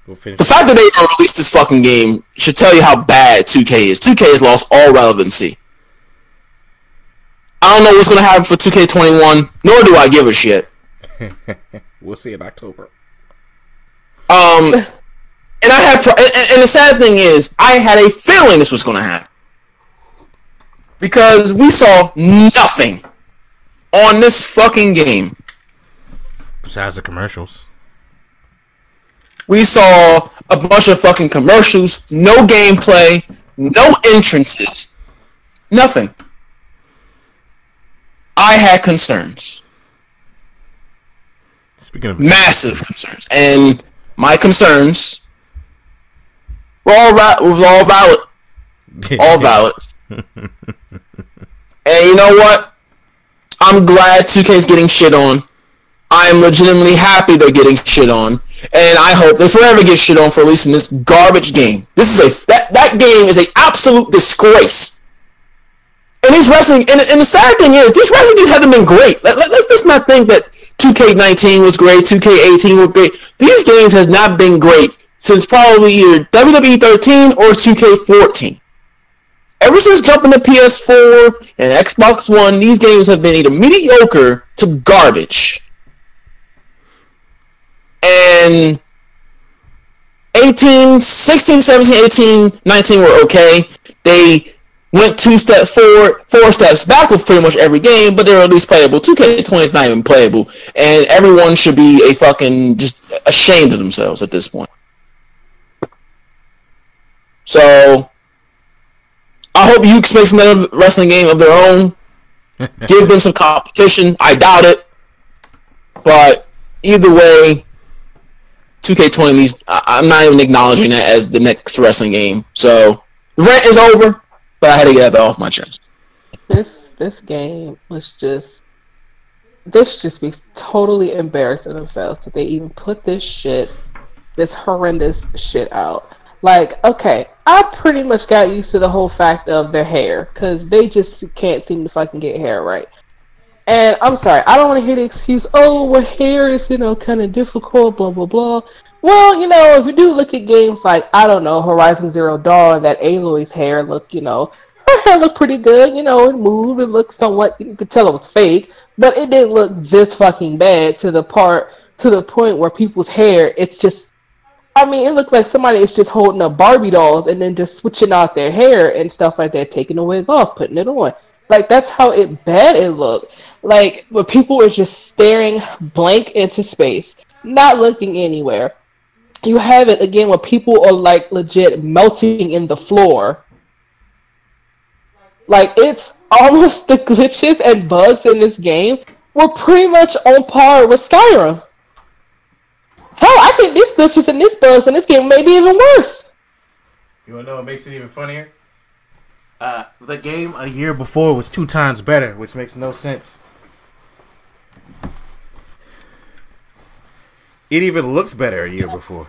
The fact that they released this fucking game should tell you how bad 2K is. 2K has lost all relevancy. I don't know what's going to happen for 2K21, nor do I give a shit. We'll see in October. And the sad thing is, I had a feeling this was going to happen. Because we saw nothing on this fucking game. Besides the commercials. We saw a bunch of fucking commercials, no gameplay, no entrances, nothing. I had concerns. Speaking of massive concerns, and my concerns were all valid. All valid. And you know what? I'm glad 2K's getting shit on. I am legitimately happy they're getting shit on, and I hope they forever get shit on for releasing this garbage game. This is that game is an absolute disgrace. And these wrestling, and the sad thing is, these wrestling games haven't been great. Let's just not think that 2K19 was great, 2K18 was great. These games have not been great since probably either WWE 13 or 2K14. Ever since jumping to PS4 and Xbox One, these games have been either mediocre to garbage. And 16, 17, 18, 19 were okay. They went 2 steps forward, 4 steps back with pretty much every game, but they're at least playable. 2K20 is not even playable. And everyone should be just ashamed of themselves at this point. So I hope Ukes makes another wrestling game of their own. Give them some competition. I doubt it, but either way, 2K20 needs. I'm not even acknowledging that as the next wrestling game. So the rant is over, but I had to get that off my chest. This game was just. They should just be totally embarrassing themselves that they even put this horrendous shit out. Like, okay, I pretty much got used to the whole fact of their hair, because they just can't seem to fucking get hair right. And I'm sorry, I don't want to hear the excuse, oh, well, hair is, kind of difficult, blah, blah, blah. Well, if you do look at games like, I don't know, Horizon Zero Dawn, that Aloy's hair looked, her hair looked pretty good, it moved, it looked somewhat, you could tell it was fake, but it didn't look this fucking bad to the point where people's hair, it's just, it looked like somebody is just holding up Barbie dolls and then just switching out their hair and stuff like that, taking the wig off, putting it on. Like, that's how bad it looked. Like, where people were just staring blank into space, not looking anywhere. You have it, again, where people are, like, legit melting in the floor. Like, it's almost the glitches and bugs in this game were pretty much on par with Skyrim. Hell, I think these glitches and these bugs in this game may be even worse. You wanna know what makes it even funnier? The game a year before was 2 times better, which makes no sense. It even looks better a year before.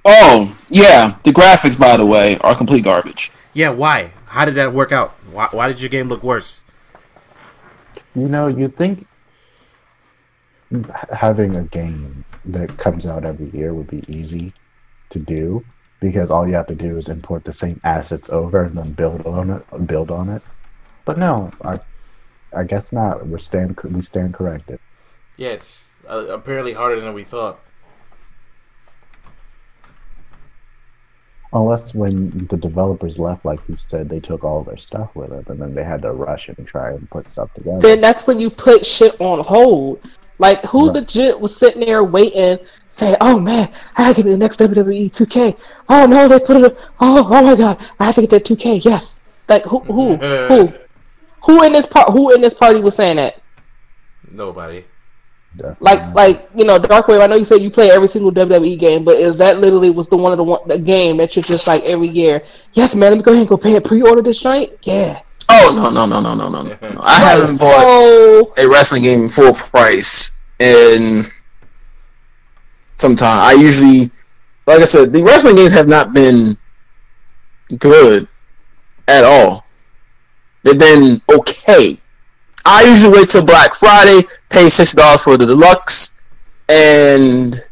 Oh, yeah. The graphics, by the way, are complete garbage. Yeah, why? How did that work out? Why did your game look worse? You'd think having a game that comes out every year would be easy to do, because all you have to do is import the same assets over and then build on it. But no, I guess not. We stand corrected. Yeah, it's apparently harder than we thought. Unless when the developers left, like you said, they took all their stuff with them, and then they had to rush and try and put stuff together. Then that's when you put shit on hold. Like, who legit was sitting there waiting, saying, oh man, I have to get the next WWE 2K. Oh no, they put it, oh my god, I have to get that 2K, yes. Like, who in this party was saying that? Nobody. Like Darkwave, I know you said you play every single WWE game, but is that literally was the game that you're just like every year? Yes, man, let me go ahead and go pay a pre-order this joint. Yeah. Oh no! I haven't bought a wrestling game full price in some time. I usually, like I said, the wrestling games have not been good at all. They've been okay. I usually wait till Black Friday, pay $60 for the deluxe, and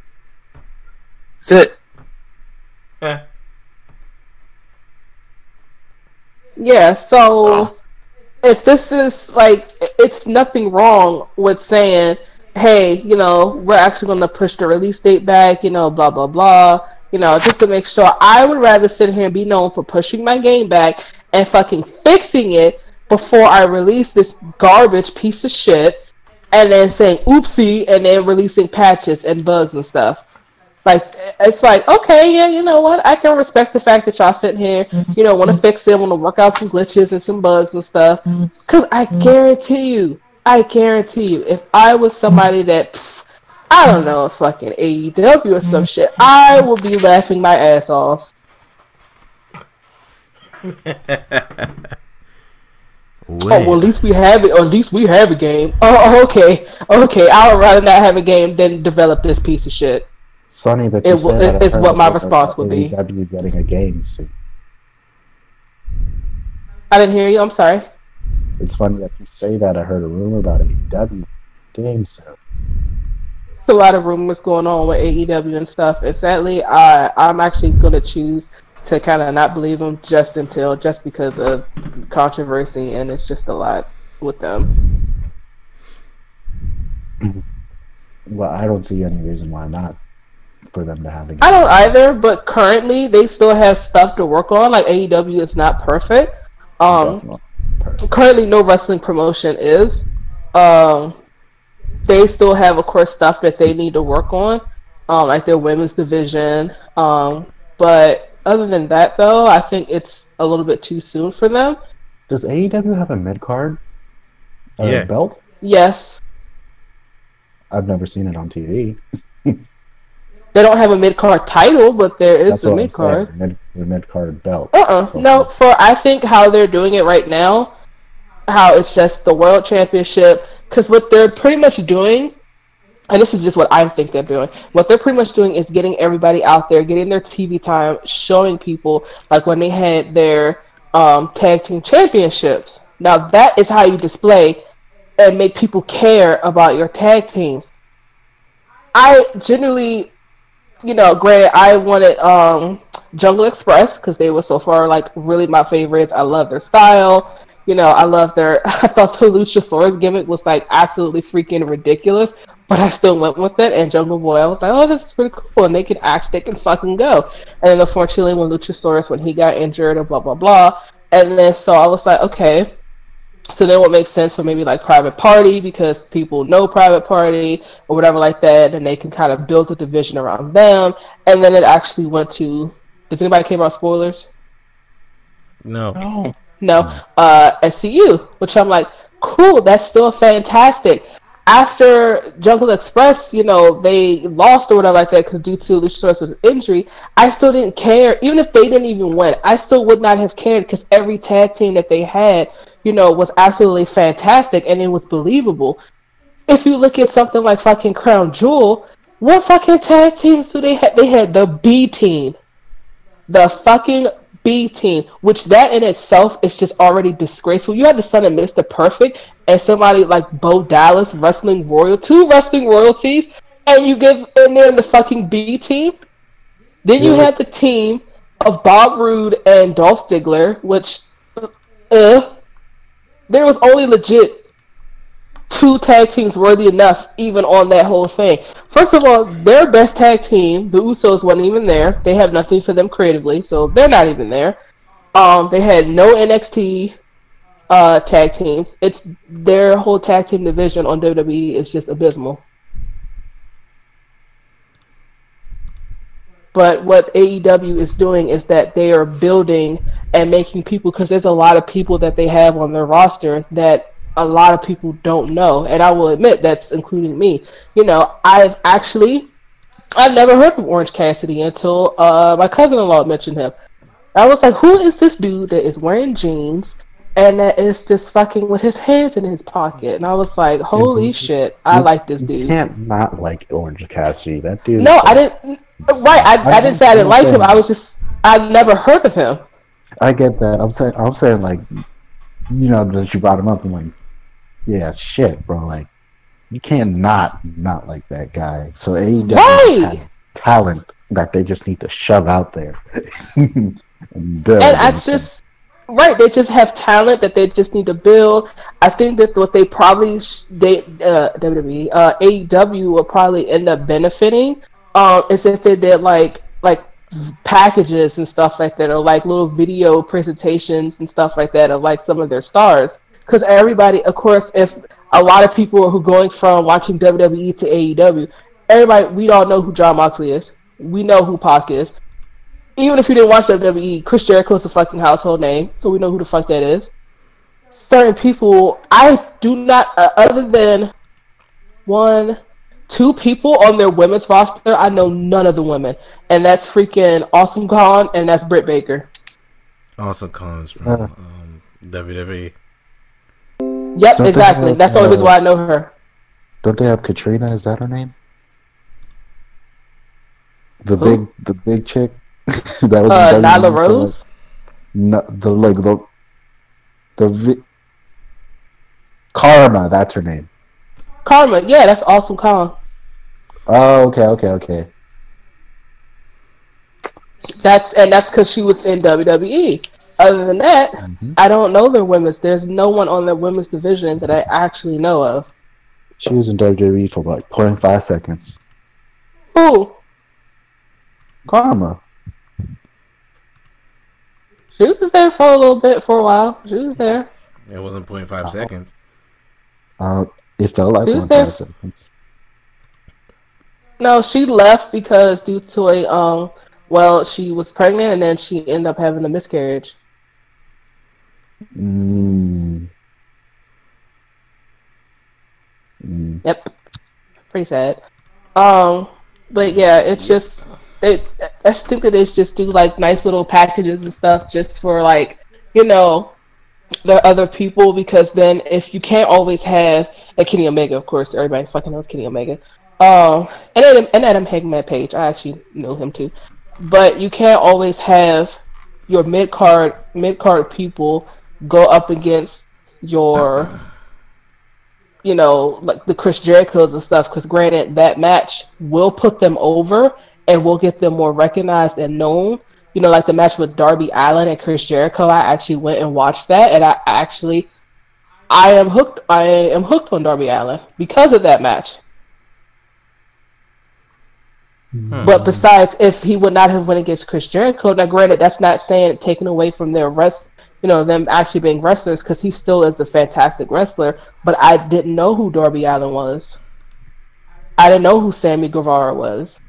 that's it. Yeah, so if this is like, it's nothing wrong with saying, hey, we're actually going to push the release date back, blah, blah, blah, just to make sure. I would rather sit here and be known for pushing my game back and fucking fixing it before I release this garbage piece of shit and then saying oopsie and then releasing patches and bugs and stuff. Like, it's like, okay, yeah, you know what? I can respect the fact that y'all sitting here, want to fix it, want to work out some glitches and some bugs and stuff. Because I guarantee you, if I was somebody that, I don't know, fucking AEW or some shit, I would be laughing my ass off. Oh, well, at least we have it. Or at least we have a game. Oh, okay. I would rather not have a game than develop this piece of shit. Sunny, that you say that it's what my response would be. AEW getting a game soon. I didn't hear you. I'm sorry. It's funny that you say that. I heard a rumor about AEW game soon. There's a lot of rumors going on with AEW and stuff, and sadly, I'm actually gonna choose to kind of not believe them just because of controversy, and it's just a lot with them. Well, I don't see any reason why not for them to have a game. I don't either, but currently they still have stuff to work on. Like, AEW is not perfect. Currently no wrestling promotion is. They still have, of course, stuff that they need to work on, like their women's division. But other than that, though, I think it's a little bit too soon for them. Does AEW have a mid card belt? Yes. I've never seen it on TV. They don't have a mid card title, but there is a mid card. The mid card belt. No, I think how they're doing it right now, how it's just the World Championship, because what they're pretty much doing, and this is just what I think they're doing, what they're pretty much doing is getting everybody out there, getting their TV time, showing people, like when they had their tag team championships. Now that is how you display and make people care about your tag teams. I genuinely, granted, I wanted Jungle Express because they were so far like really my favorites. I love their style. I love their. I thought the Luchasaurus gimmick was like absolutely freaking ridiculous, but I still went with it. And Jungle Boy, I was like, oh, this is pretty cool, and they can fucking go. And then unfortunately, when Luchasaurus, when he got injured and blah blah blah, and then so I was like, okay. So then what makes sense for maybe like Private Party, because people know Private Party or whatever like that, and they can kind of build a division around them. And then it actually went to, does anybody care about spoilers? No. SCU, which I'm like, cool, that's still fantastic. After Jungle Express, they lost or whatever like that because due to Luchasaurus' injury, I still didn't care. Even if they didn't even win, I still would not have cared because every tag team that they had, was absolutely fantastic and it was believable. If you look at something like fucking Crown Jewel, what fucking tag teams do they have? They had the B team. The fucking B team, which that in itself is just already disgraceful. You had the son of Mr. Perfect and somebody like Bo Dallas, two wrestling royalties, and you give in there the fucking B team. Then you had the team of Bob Roode and Dolph Ziggler, which there was only legit 2 tag teams worthy enough even on that whole thing. First of all, their best tag team, the Usos, wasn't even there. They have nothing for them creatively, so they're not even there. They had no NXT tag teams. It's their whole tag team division on WWE is just abysmal. But what AEW is doing is that they are building and making people, because there's a lot of people that they have on their roster that a lot of people don't know, and I will admit that's including me. I've never heard of Orange Cassidy until my cousin-in-law mentioned him. I was like, who is this dude that is wearing jeans and that is just fucking with his hands in his pocket? And I was like, holy shit, I like this dude. You can't not like Orange Cassidy. That dude. No, I didn't. Right, I didn't say I didn't like him. I've never heard of him. I get that. I'm saying like, that you brought him up. I'm like, yeah, shit, bro. Like, you can't not like that guy. So AEW has talent that they just need to shove out there. and I just they just have talent that they just need to build. I think that what they probably WWE AEW will probably end up benefiting is if they did like packages and stuff like that, or like little video presentations and stuff like that of like some of their stars. Because everybody, of course, if a lot of people who are going from watching WWE to AEW, everybody, we all know who Jon Moxley is. We know who Pac is. Even if you didn't watch WWE, Chris Jericho is a fucking household name, so we know who the fuck that is. Certain people, I do not, other than 2 people on their women's roster, I know none of the women. And that's freaking Awesome Kong, and that's Britt Baker. Awesome Kong is from WWE. Yep, exactly. That's the only reason why I know her. Don't they have Katrina? Is that her name? The big chick that was Nyla Rose. No, Karma. That's her name. Karma. Yeah, that's Awesome Kong. Oh, okay. That's because she was in WWE. Other than that, I don't know their women's. There's no one on their women's division that I actually know of. She was in WWE for like 0.5 seconds. Who? Karma. She was there for a little bit, for a while. She was there. It wasn't 0.5 seconds. It felt like 0.5 seconds. No, she left because due to Well, she was pregnant and then she ended up having a miscarriage. Mm. Yep. Pretty sad. But yeah, it's just I just think that they just do like nice little packages and stuff just for like, you know, the other people, because then if you can't always have a Kenny Omega, of course everybody fucking knows Kenny Omega. And Adam Hagman Page, I actually know him too. But you can't always have your mid card people go up against your, you know, like the Chris Jerichos and stuff, because granted that match will put them over and will get them more recognized and known. You know, like the match with Darby Allin and Chris Jericho, I actually went and watched that, and I am hooked. I am hooked on Darby Allin because of that match. But besides, if he would not have went against Chris Jericho, now granted, that's not saying taken away from their you know, them actually being wrestlers, because he still is a fantastic wrestler. But I didn't know who Darby Allin was. I didn't know who Sammy Guevara was.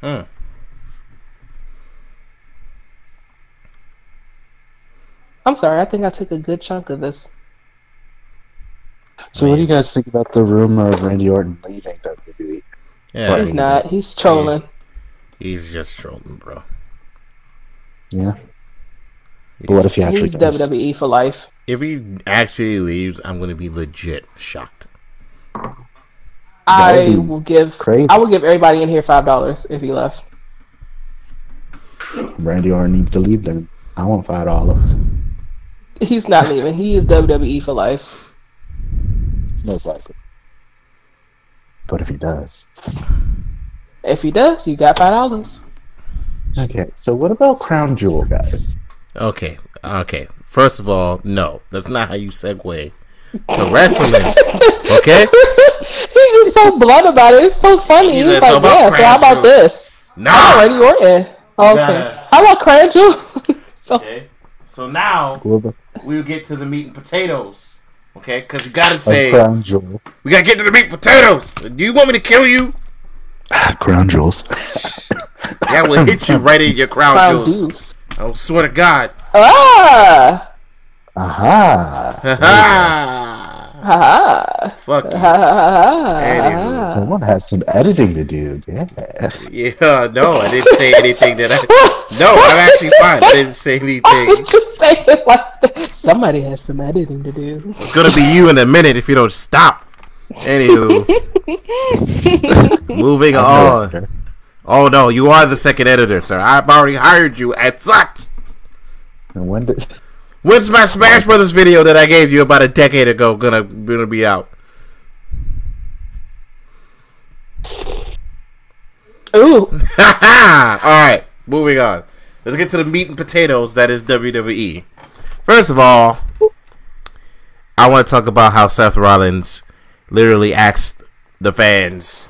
I'm sorry, I think I took a good chunk of this. So what do you guys think about the rumor of Randy Orton leaving WWE? Yeah, He's not. He's trolling. He's just trolling, bro. Yeah. But what if he actually He's does? WWE for life. If he actually leaves, I'm gonna be legit shocked. I will give crazy. everybody in here $5 if he left. Randy Orton needs to leave then. I want $5. He's not leaving. He is WWE for life. Most likely. But if he does. If he does, you got $5. Okay, so what about Crown Jewel, guys? Okay. First of all, no, that's not how you segue to wrestling. Okay? He's just so blunt about it. It's so funny. He's like, yeah, so how about this? Nah. Randy Orton. Okay. How about Crown Jewel? Okay. So now we'll get to the meat and potatoes. Okay? Because you gotta say, Crown Jewel. We gotta get to the meat and potatoes. Do you want me to kill you? Crown Jewels. Yeah, we'll hit you right in your crown jewels. I swear to God. Ah! Aha! Aha! Fuck you. Aha! Someone has some editing to do. Yeah. Yeah, no, I didn't say anything that No, I'm actually fine. I didn't say anything. Why would you say it like that? Somebody has some editing to do. It's gonna be you in a minute if you don't stop. Anywho. Moving on. Oh no, you are the second editor, sir. I've already hired you at Suck. And when's my Smash Brothers video that I gave you about a decade ago gonna be out? Ooh. Alright, moving on. Let's get to the meat and potatoes that is WWE. First of all, I want to talk about how Seth Rollins literally asked the fans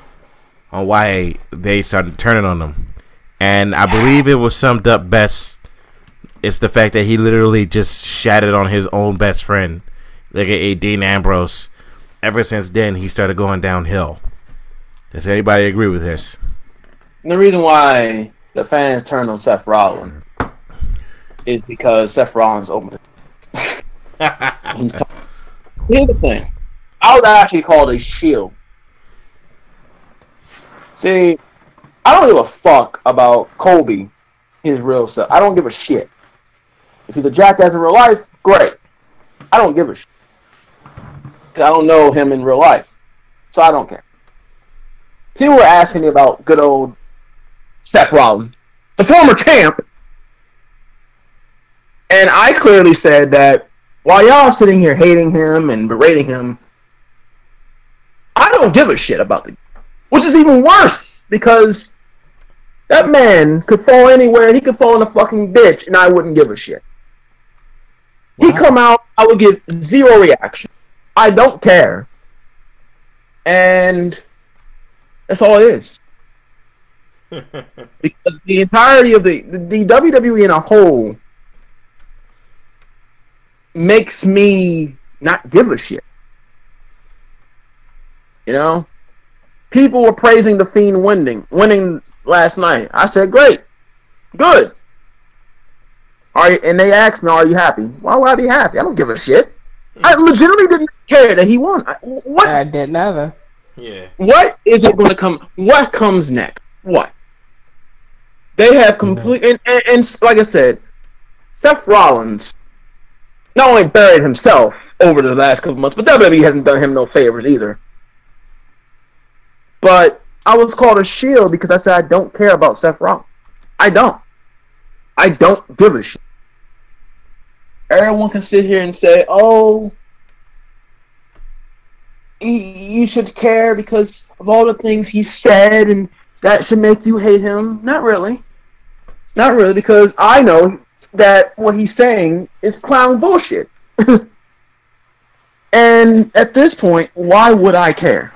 on why they started turning on him. And I believe it was summed up best. It's the fact that he literally just shattered on his own best friend, aka Dean Ambrose. Ever since then, he started going downhill. Does anybody agree with this? The reason why the fans turned on Seth Rollins is because Seth Rollins opened it. Here's the thing. I was actually called a shield. See, I don't give a fuck about Kobe, his real self. I don't give a shit. If he's a jackass in real life, great. I don't give a shit. I don't know him in real life, so I don't care. People were asking me about good old Seth Rollins, the former champ, and I clearly said that while y'all sitting here hating him and berating him, I don't give a shit about the, which is even worse because that man could fall anywhere. He could fall in a fucking ditch, and I wouldn't give a shit. Wow. He come out, I would give zero reaction. I don't care, and that's all it is. Because the entirety of the WWE in a whole makes me not give a shit. You know? People were praising the Fiend winning last night. I said, great, good. And they asked me, are you happy? Why would I be happy? I don't give a shit. I legitimately didn't care that he won. What? I didn't either. Yeah. What is it going to come? What comes next? What? They have complete and like I said, Seth Rollins not only buried himself over the last couple months, but WWE hasn't done him no favors either. But I was called a shield because I said I don't care about Seth Rollins. I don't give a shit. Everyone can sit here and say, "Oh, you should care because of all the things he said, and that should make you hate him." Not really. Not really, because I know that what he's saying is clown bullshit. And at this point, why would I care?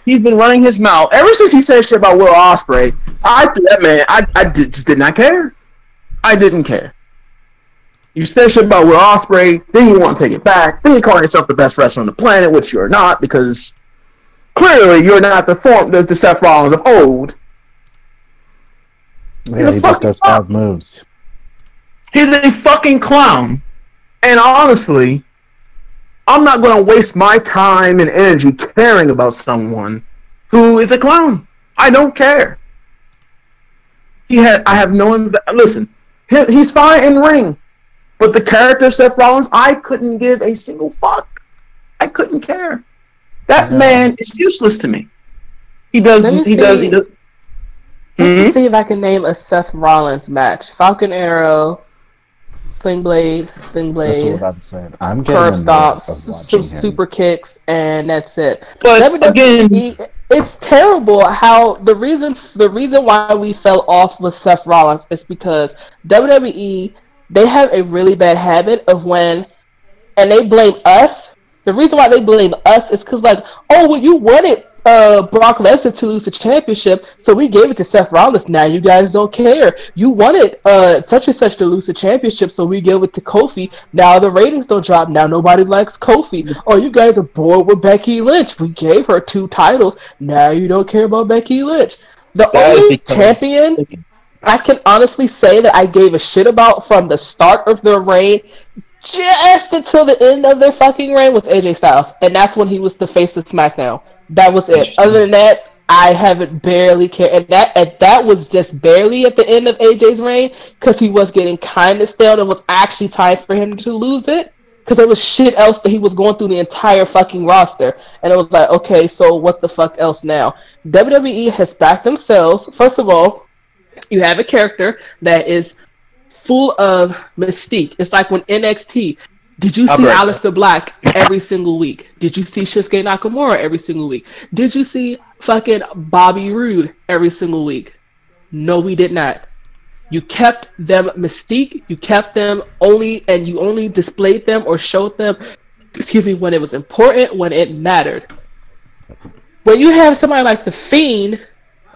He's been running his mouth ever since he said shit about Will Ospreay. Just did not care. I didn't care. You said shit about Will Ospreay, then you want to take it back. Then you call yourself the best wrestler on the planet, which you're not, because clearly you're not the Seth Rollins of old. Yeah, he just does 5 moves. He's a fucking clown. And honestly, I'm not going to waste my time and energy caring about someone who is a clown. I don't care. I have no... Listen, he's fine in ring. But the character Seth Rollins, I couldn't give a single fuck. I couldn't care. That man is useless to me. He does... Let me see if I can name a Seth Rollins match. Falcon Arrow, Sling Blade. That's what I'm saying. I'm getting curb stomps, some super kicks, and that's it. But WWE, again, it's terrible how the reason why we fell off with Seth Rollins is because WWE, they have a really bad habit of and they blame us. The reason why they blame us is because, like, oh, well, you wanted Brock Lesnar to lose the championship, so we gave it to Seth Rollins. Now you guys don't care. You wanted such and such to lose the championship, so we gave it to Kofi. Now the ratings don't drop. Now nobody likes Kofi. Oh, you guys are bored with Becky Lynch. We gave her 2 titles. Now you don't care about Becky Lynch. The only champion I can honestly say that I gave a shit about from the start of their reign just until the end of their fucking reign was AJ Styles, and that's when he was the face of SmackDown. That was it. Other than that, I haven't barely cared, and that was just barely at the end of AJ's reign because he was getting kind of stale. It was actually time for him to lose it because there was shit else that he was going through the entire fucking roster, and it was like, okay, so what the fuck else now? WWE has backed themselves. First of all, you have a character that is full of mystique. It's like when NXT. Did you see Aleister Black every single week? Did you see Shinsuke Nakamura every single week? Did you see fucking Bobby Roode every single week? No, we did not. You kept them mystique. You kept them and you only displayed them or showed them, when it was important, when it mattered. When you have somebody like The Fiend,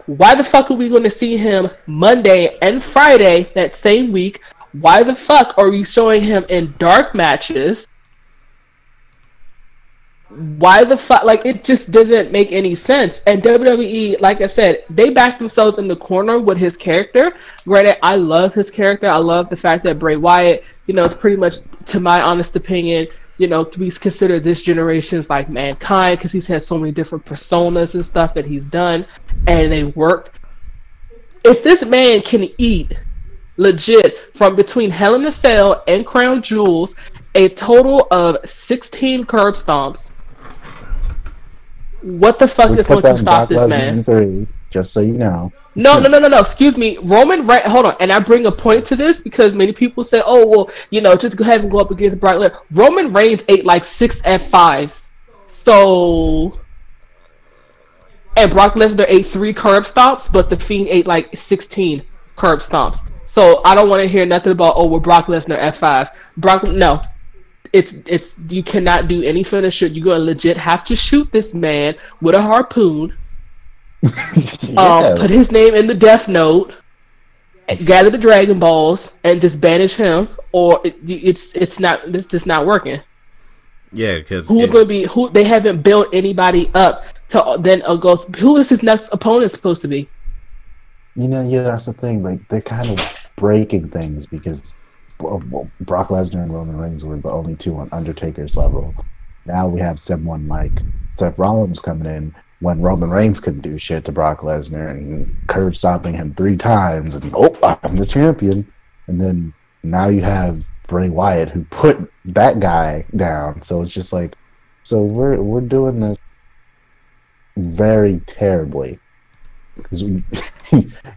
why the fuck are we going to see him Monday and Friday that same week? Why the fuck are we showing him in dark matches? Why the fuck? Like, it just doesn't make any sense. And WWE, like I said, they backed themselves in the corner with his character. Granted, I love his character. I love the fact that Bray Wyatt, it's pretty much, to my honest opinion, we consider this generation's like Mankind because he's had so many different personas and stuff that he's done, and they work. If this man can eat legit from between Hell in a Cell and Crown Jewels a total of 16 curb stomps, what the fuck is going to stop this man? 3, just so you know. No. Excuse me. Hold on. And I bring a point to this because many people say, oh, well, just go ahead and go up against Brock Lesnar. Roman Reigns ate like 6 F5s. So... And Brock Lesnar ate 3 curb stomps, but The Fiend ate like 16 curb stomps. So I don't want to hear nothing about, oh, well, Brock Lesnar F5s. No. It's you cannot do any finisher. You're going to legit have to shoot this man with a harpoon. Put his name in the Death Note, gather the Dragon Balls, and just banish him, or it's not working. Yeah, because they haven't built anybody up to then goes. Who is his next opponent supposed to be? You know, yeah, that's the thing. Like, they're kind of breaking things because Brock Lesnar and Roman Reigns were the only two on Undertaker's level. Now we have someone like Seth Rollins coming in when Roman Reigns couldn't do shit to Brock Lesnar and curve stomping him 3 times, and I'm the champion. And then now you have Bray Wyatt who put that guy down. So it's just like, so we're doing this very terribly. Because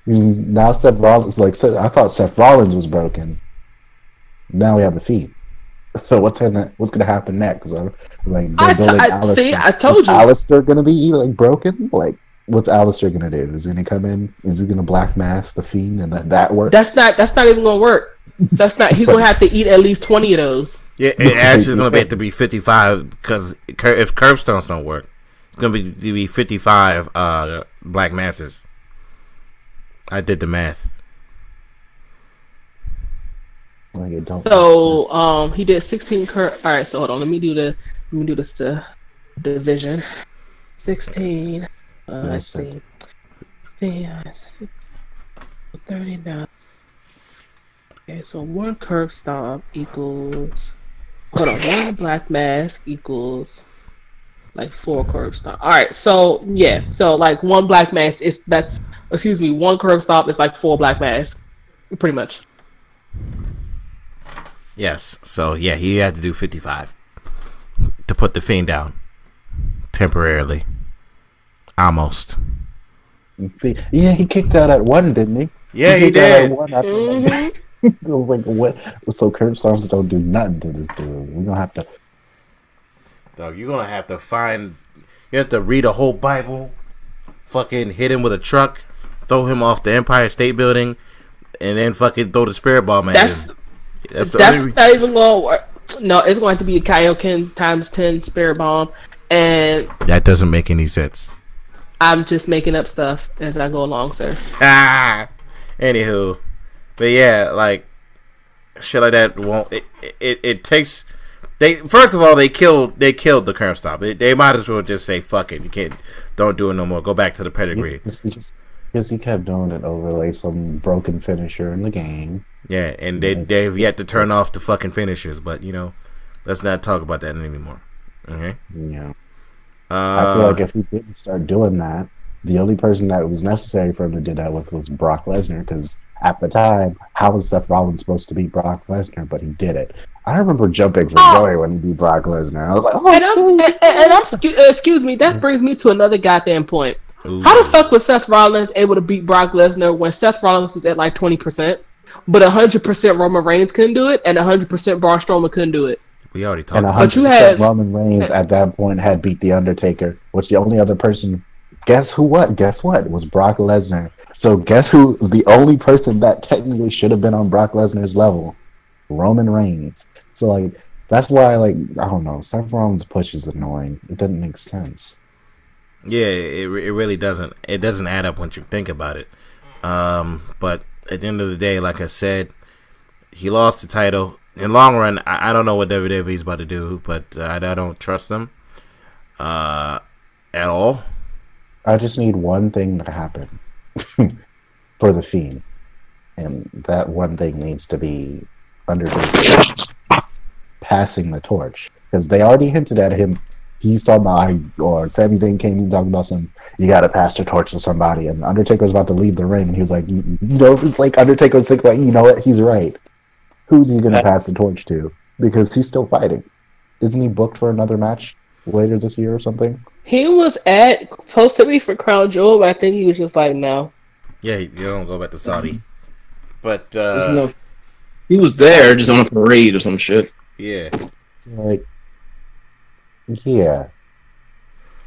now Seth Rollins, I thought Seth Rollins was broken. Now we have the Fiend. So what's gonna happen next? They're building Alistair. See, I told you. Is Alistair gonna be broken? Like, what's Alistair gonna do? Is he gonna come in? Is he gonna black mask the Fiend and that works? That's not even gonna work. That's not. He's gonna have to eat at least 20 of those. Yeah, it actually gonna have to be 55 because if curbstones don't work, it's gonna be 55 black masses. I did the math. So he did 16 All right, so hold on. Let me do this division. 16. Let's see. 39. Okay, so 1 curve stomp equals. Hold on, 1 black mask equals 4 curve stomp. All right, so yeah, so 1 black mask is 1 curve stomp is 4 black masks, pretty much. Yes, so yeah, he had to do 55 to put the Fiend down temporarily, almost. Yeah, he kicked out at 1, didn't he? Yeah, he did. It was like, what? So curb stomps don't do nothing to this dude. We're gonna have to. Dog, you're gonna have to find. You have to read a whole Bible, fucking hit him with a truck, throw him off the Empire State Building, and then fucking throw the spirit bomb at him. That's not even gonna work. No, it's going to be a Kaioken times 10 spirit bomb, and that doesn't make any sense. I'm just making up stuff as I go along, sir. Anywho, but yeah, shit like that won't. It takes. First of all, they killed the curve stop. They might as well just say fuck it. You don't do it no more. Go back to the pedigree. Because he kept doing it over some broken finisher in the game. Yeah, and they've yet to turn off the fucking finishers, but let's not talk about that anymore. Okay. Yeah. I feel like if he didn't start doing that, the only person that was necessary for him to do that with was Brock Lesnar, because at the time, how was Seth Rollins supposed to beat Brock Lesnar? But he did it. I remember jumping for joy when he beat Brock Lesnar. I was like, excuse me, that brings me to another goddamn point. Ooh. How the fuck was Seth Rollins able to beat Brock Lesnar when Seth Rollins was at 20%, but 100% Roman Reigns couldn't do it, and 100% Braun Strowman couldn't do it? We already talked about it. And 100% Roman Reigns at that point had beat The Undertaker, which the only other person, guess what? It was Brock Lesnar. So guess who was the only person that technically should have been on Brock Lesnar's level? Roman Reigns. So that's why I don't know, Seth Rollins' push is annoying. It doesn't make sense. Yeah, it really doesn't. It doesn't add up once you think about it. But at the end of the day, like I said, he lost the title. In the long run, I don't know what WWE's about to do, but I don't trust them at all. I just need one thing to happen for the Fiend, and that one thing needs to be Undertaker passing the torch, because they already hinted at him. He's talking about, or Sami Zayn came and talking about you got to pass the torch to somebody, and Undertaker was about to leave the ring, and he was like, it's like Undertaker was thinking, you know what, he's right. Who's he going to pass the torch to? Because he's still fighting. Isn't he booked for another match later this year or something? He was supposed to be for Crown Jewel, but I think he was just like, no. Yeah, you don't go back to Saudi. But he was there just on a parade or some shit. Yeah. Yeah.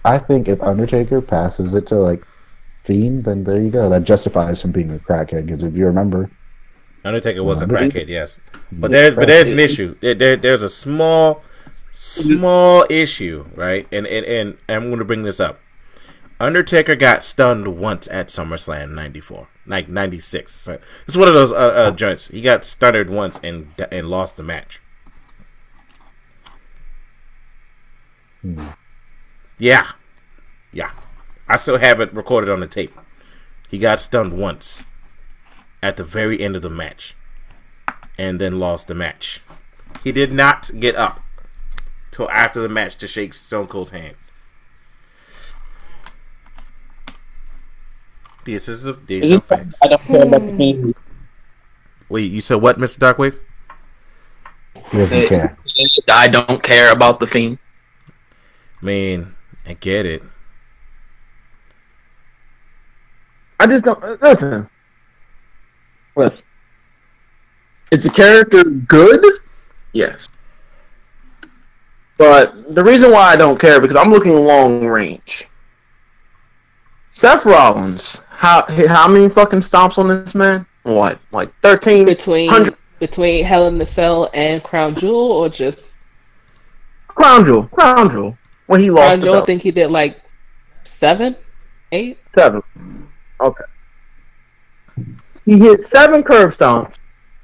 I think if Undertaker passes it to Fiend, then there you go. That justifies him being a crackhead, because if you remember, Undertaker was a crackhead, yes. But there's an issue. There's a small issue, right? And I'm going to bring this up. Undertaker got stunned once at SummerSlam '94, 96. So it's one of those joints. He got stunned once and lost the match. Yeah. I still have it recorded on the tape. He got stunned once at the very end of the match and then lost the match. He did not get up till after the match to shake Stone Cold's hand. These are facts. I don't care about the Fiend. Wait, you said what, Mr. Darkwave? He doesn't care. I don't care about the Fiend. Man, I get it. I just don't listen. Listen. Is the character good? Yes. But the reason why I don't care because I'm looking long range. Seth Rollins, how many fucking stomps on this man? What, like 13? Between Hell in the Cell and Crown Jewel, or just Crown Jewel. When he lost Crown Jewel, I think he did like 7, 8. 7. Okay. He hit 7 curb stomps,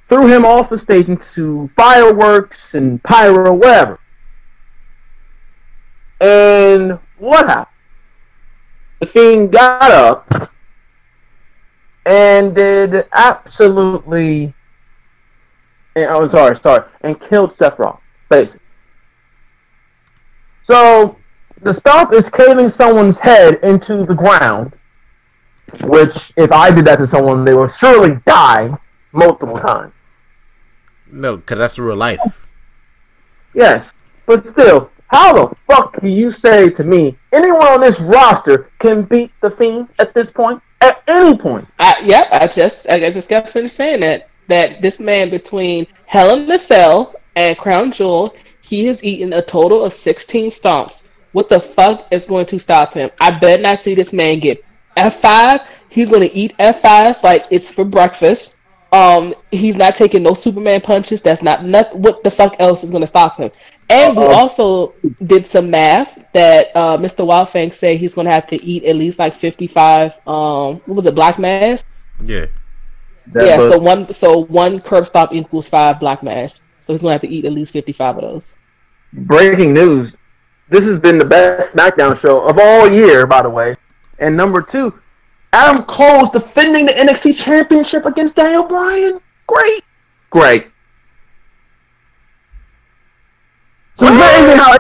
threw him off the stage into fireworks and pyro, whatever. And what happened? The Fiend got up and did absolutely, and killed Seth Rollins, basically. So the stomp is caving someone's head into the ground, which if I did that to someone, they will surely die multiple times. No, because that's real life. Yes, but still, how the fuck can you say to me anyone on this roster can beat the Fiend at this point? At any point? I just got finished saying that this man between Hell in the Cell and Crown Jewel, he has eaten a total of 16 stomps. What the fuck is going to stop him? I bet not see this man get F5. He's going to eat F5s like it's for breakfast. He's not taking no Superman punches. That's not what the fuck else is going to stop him. And we also did some math that Mr. Wildfang said he's going to have to eat at least like 55. What was it, black mass? Yeah. So one curb stop equals 5 black mass. So he's going to have to eat at least 55 of those. Breaking news. This has been the best SmackDown show of all year, by the way. And number 2, Adam Cole's defending the NXT Championship against Daniel Bryan. Great. So it's amazing how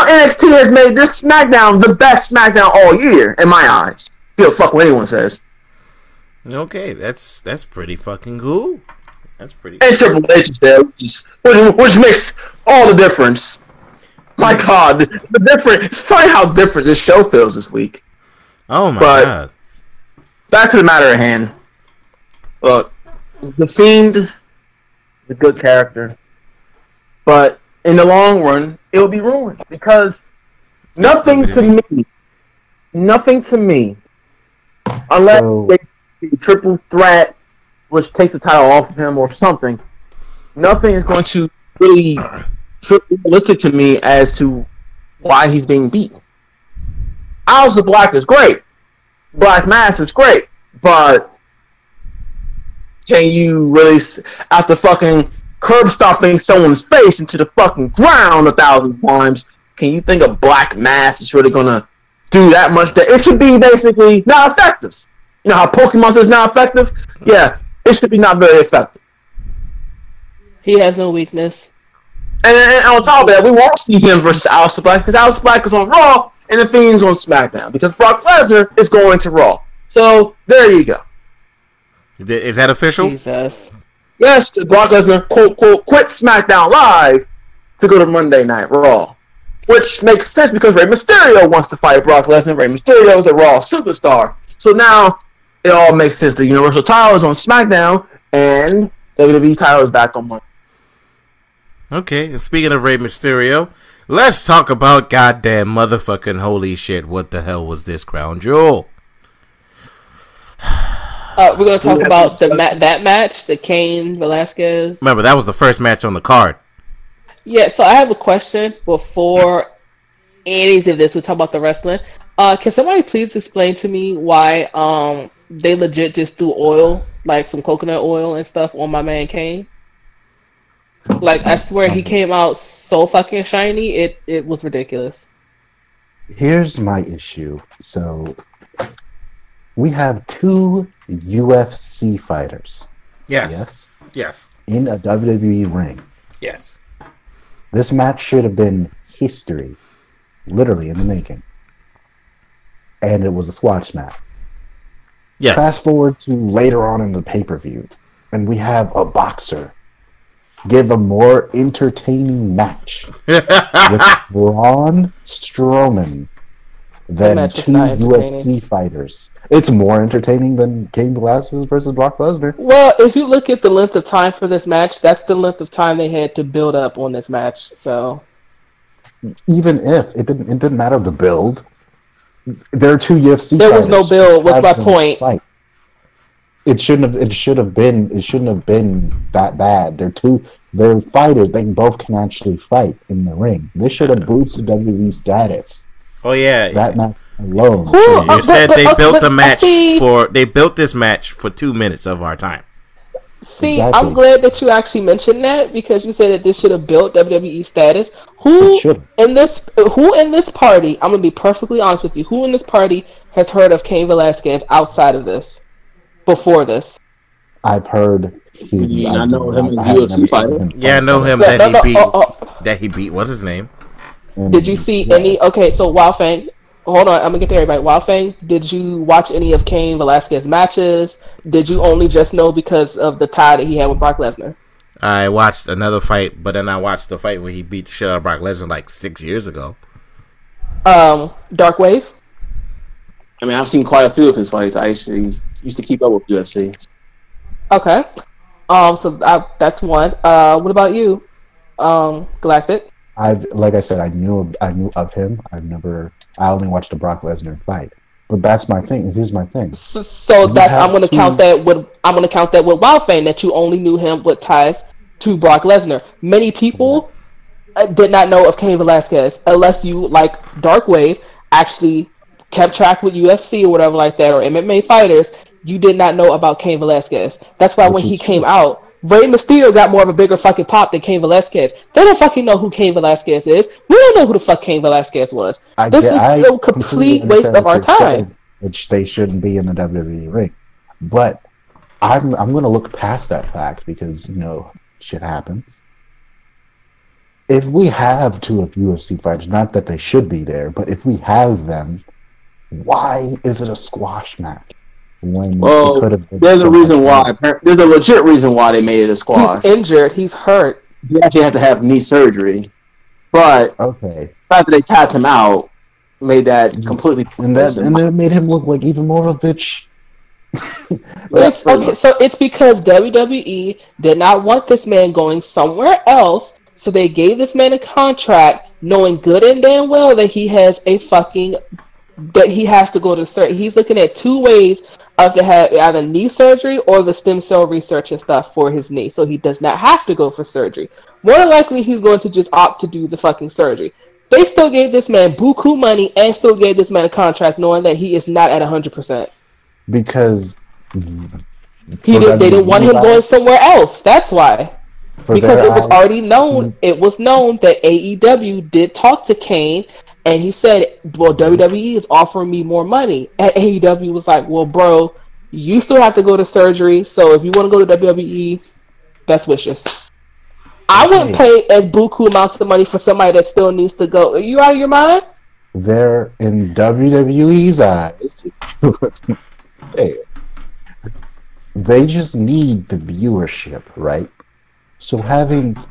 NXT has made this SmackDown the best SmackDown all year, in my eyes. Give a fuck what anyone says. Okay, that's pretty fucking cool. That's pretty cool. And Triple H is there, which makes all the difference. My God, the difference. It's funny how different this show feels this week. Oh my God. Back to the matter at hand. Look, the Fiend is a good character, but in the long run, it will be ruined because nothing to me, unless they do triple threat, which takes the title off of him or something, nothing is going to really feel realistic to me as to why he's being beaten. Aleister Black is great. Black Mass is great. But can you really, after fucking curb stomping someone's face into the fucking ground 1,000 times, can you think a Black Mass is really going to do that much? It should be basically not effective. You know how Pokemon says not effective? Yeah, it should be not very effective. He has no weakness. And on top of that, we won't see him versus Aleister Black because Aleister Black is on Raw and the Fiend's on SmackDown because Brock Lesnar is going to Raw. So there you go. Is that official? Jesus. Yes, Brock Lesnar quote quit SmackDown Live to go to Monday Night Raw, which makes sense because Rey Mysterio wants to fight Brock Lesnar. Rey Mysterio is a Raw superstar, so now it all makes sense. The Universal title is on SmackDown and WWE title is back on Monday. Okay, and speaking of Rey Mysterio, let's talk about goddamn motherfucking holy shit. What the hell was this, Crown Jewel? We're going to talk about that match, the Kane Velasquez. Remember, that was the first match on the card. Yeah, so I have a question before any of this. We talk about the wrestling. Can somebody please explain to me why they legit just threw oil, like some coconut oil and stuff, on my man Kane? Like, I swear he came out so fucking shiny, it was ridiculous. Here's my issue. So we have two UFC fighters. Yes. Yes. In a WWE ring. Yes. This match should have been history, literally in the making. And it was a squash match. Yes. Fast forward to later on in the pay-per-view, and we have a boxer give a more entertaining match with Braun Strowman than two UFC fighters. It's more entertaining than Cain Velasquez versus Brock Lesnar. Well, if you look at the length of time for this match, that's the length of time they had to build up on this match. So, even if it didn't matter the build. There are two UFC. There was no build. What's my point? Fight. It shouldn't have been that bad. They're fighters. They both can actually fight in the ring. This should have boosted WWE status. Oh yeah, that match alone. You said they built the match they built this match for 2 minutes of our time. See, exactly. I'm glad that you actually mentioned that because you said that this should have built WWE status. Who in this party? I'm gonna be perfectly honest with you. Who in this party has heard of Cain Velasquez outside of this? Before this, I've heard. I know him in UFC fighter. Yeah, I know him that he beat. What's his name? Did you see any? Okay, so Wildfang. Hold on, I'm gonna get to everybody. Wildfang, did you watch any of Cain Velasquez matches? Did you only just know because of the tie that he had with Brock Lesnar? I watched another fight, but then I watched the fight where he beat the shit out of Brock Lesnar like 6 years ago. Dark Wave. I mean, I've seen quite a few of his fights. I actually used to keep up with UFC. Okay. So that's one. What about you, Galactic? Like I said, I knew of him. I only watched the Brock Lesnar fight. But that's my thing. Here's my thing. So that's I'm gonna count that with Wildfang that you only knew him with ties to Brock Lesnar. Many people did not know of Cain Velasquez unless you, like Dark Wave, actually kept track with UFC or whatever like that, or MMA fighters. You did not know about Cain Velasquez. That's why when he came out, Rey Mysterio got more of a bigger fucking pop than Cain Velasquez. They don't fucking know who Cain Velasquez is. We don't know who the fuck Cain Velasquez was. This is a complete waste of our time. Which they shouldn't be in the WWE ring. But I'm going to look past that fact because, shit happens. If we have two of UFC fighters, not that they should be there, but if we have them, why is it a squash match? There's a reason why. There's a legit reason why they made it a squash. He's injured. He's hurt. He actually had to have knee surgery. But the fact that they tapped him out made that completely. And it made him look like even more of a bitch. So it's because WWE did not want this man going somewhere else, so they gave this man a contract, knowing good and damn well that he has that he has to go to surgery. He's looking at 2 ways of to have either knee surgery or the stem cell research and stuff for his knee, so he does not have to go for surgery. More than likely, he's going to just opt to do the fucking surgery. They still gave this man buku money and still gave this man a contract, knowing that he is not at 100%. Because they didn't want him going somewhere else. That's why. Because it was already known. It was known that AEW did talk to Cain. And he said, well, WWE is offering me more money. And AEW was like, well, bro, you still have to go to surgery. So if you want to go to WWE, best wishes. I wouldn't pay as buku amounts of money for somebody that still needs to go. Are you out of your mind? They're in WWE's eyes. They just need the viewership, right? So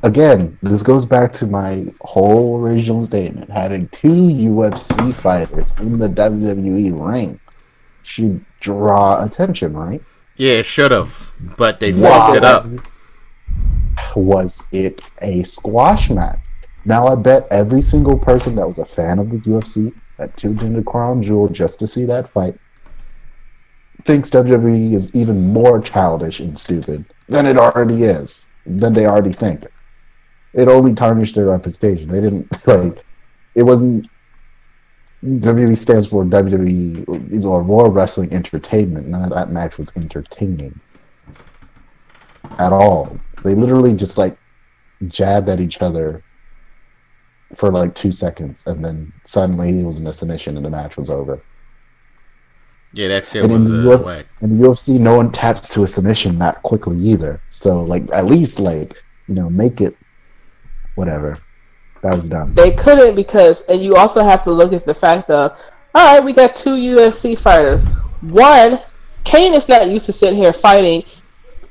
again, this goes back to my whole original statement, having 2 UFC fighters in the WWE ring should draw attention, right? Yeah, it should have, but they fucked it up. Was it a squash match? Now I bet every single person that was a fan of the UFC that tuned into Crown Jewel just to see that fight thinks WWE is even more childish and stupid than it already is. Than they already think. It only tarnished their reputation. They didn't it wasn't. WWE stands for WWE or World Wrestling Entertainment. None of that match was entertaining at all. They literally just jabbed at each other for like 2 seconds, and then suddenly he was in a submission and the match was over. Yeah, that shit And was whack. in the UFC, no one taps to a submission that quickly either. So, like, at least, like, you know, make it whatever. That was dumb. They couldn't because, and you also have to look at the fact of, all right, we got 2 UFC fighters. One, Kane is not used to sitting here fighting.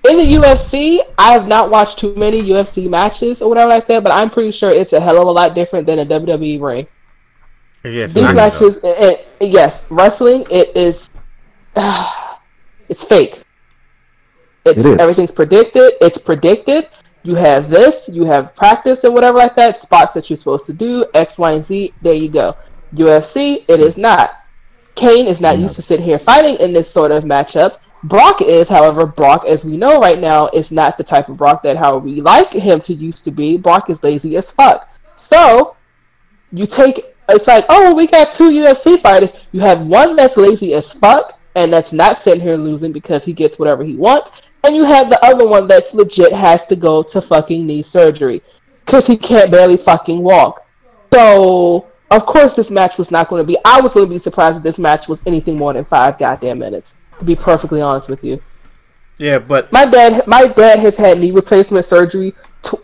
In the UFC, I have not watched too many UFC matches or whatever like that, but I'm pretty sure it's a hell of a lot different than a WWE ring. Yes, these matches, yes, wrestling, it is, it's fake. It's everything's predicted. It's predicted. You have this, you have practice and whatever like that, spots that you're supposed to do, X, Y, and Z. There you go. UFC, it is not. Kane is not used to sitting here fighting in this sort of matchups. Brock is, however, Brock, as we know right now, is not the type of Brock that how we like him to used to be. Brock is lazy as fuck. So, you take, it's like, oh, we got 2 UFC fighters. You have one that's lazy as fuck, and that's not sitting here losing because he gets whatever he wants. And you have the other one that's legit has to go to fucking knee surgery because he can't barely fucking walk. So, of course, this match was not going to be, I was going to be surprised if this match was anything more than 5 goddamn minutes, to be perfectly honest with you. Yeah, but my dad has had knee replacement surgery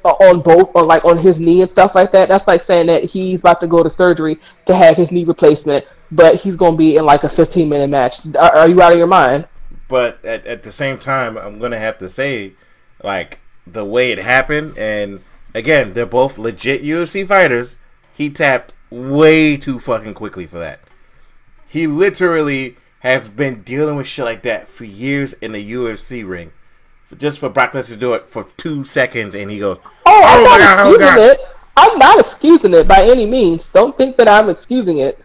on his knee and stuff like that. That's like saying that he's about to go to surgery to have his knee replacement, but he's going to be in like a 15-minute match. Are you out of your mind? But at the same time, I'm going to have to say, like, the way it happened, and again, they're both legit UFC fighters, he tapped way too fucking quickly for that. He literally has been dealing with shit like that for years in the UFC ring. Just for Brock Lesnar to do it for 2 seconds, and he goes, I'm not excusing it. I'm not excusing it by any means. Don't think that I'm excusing it.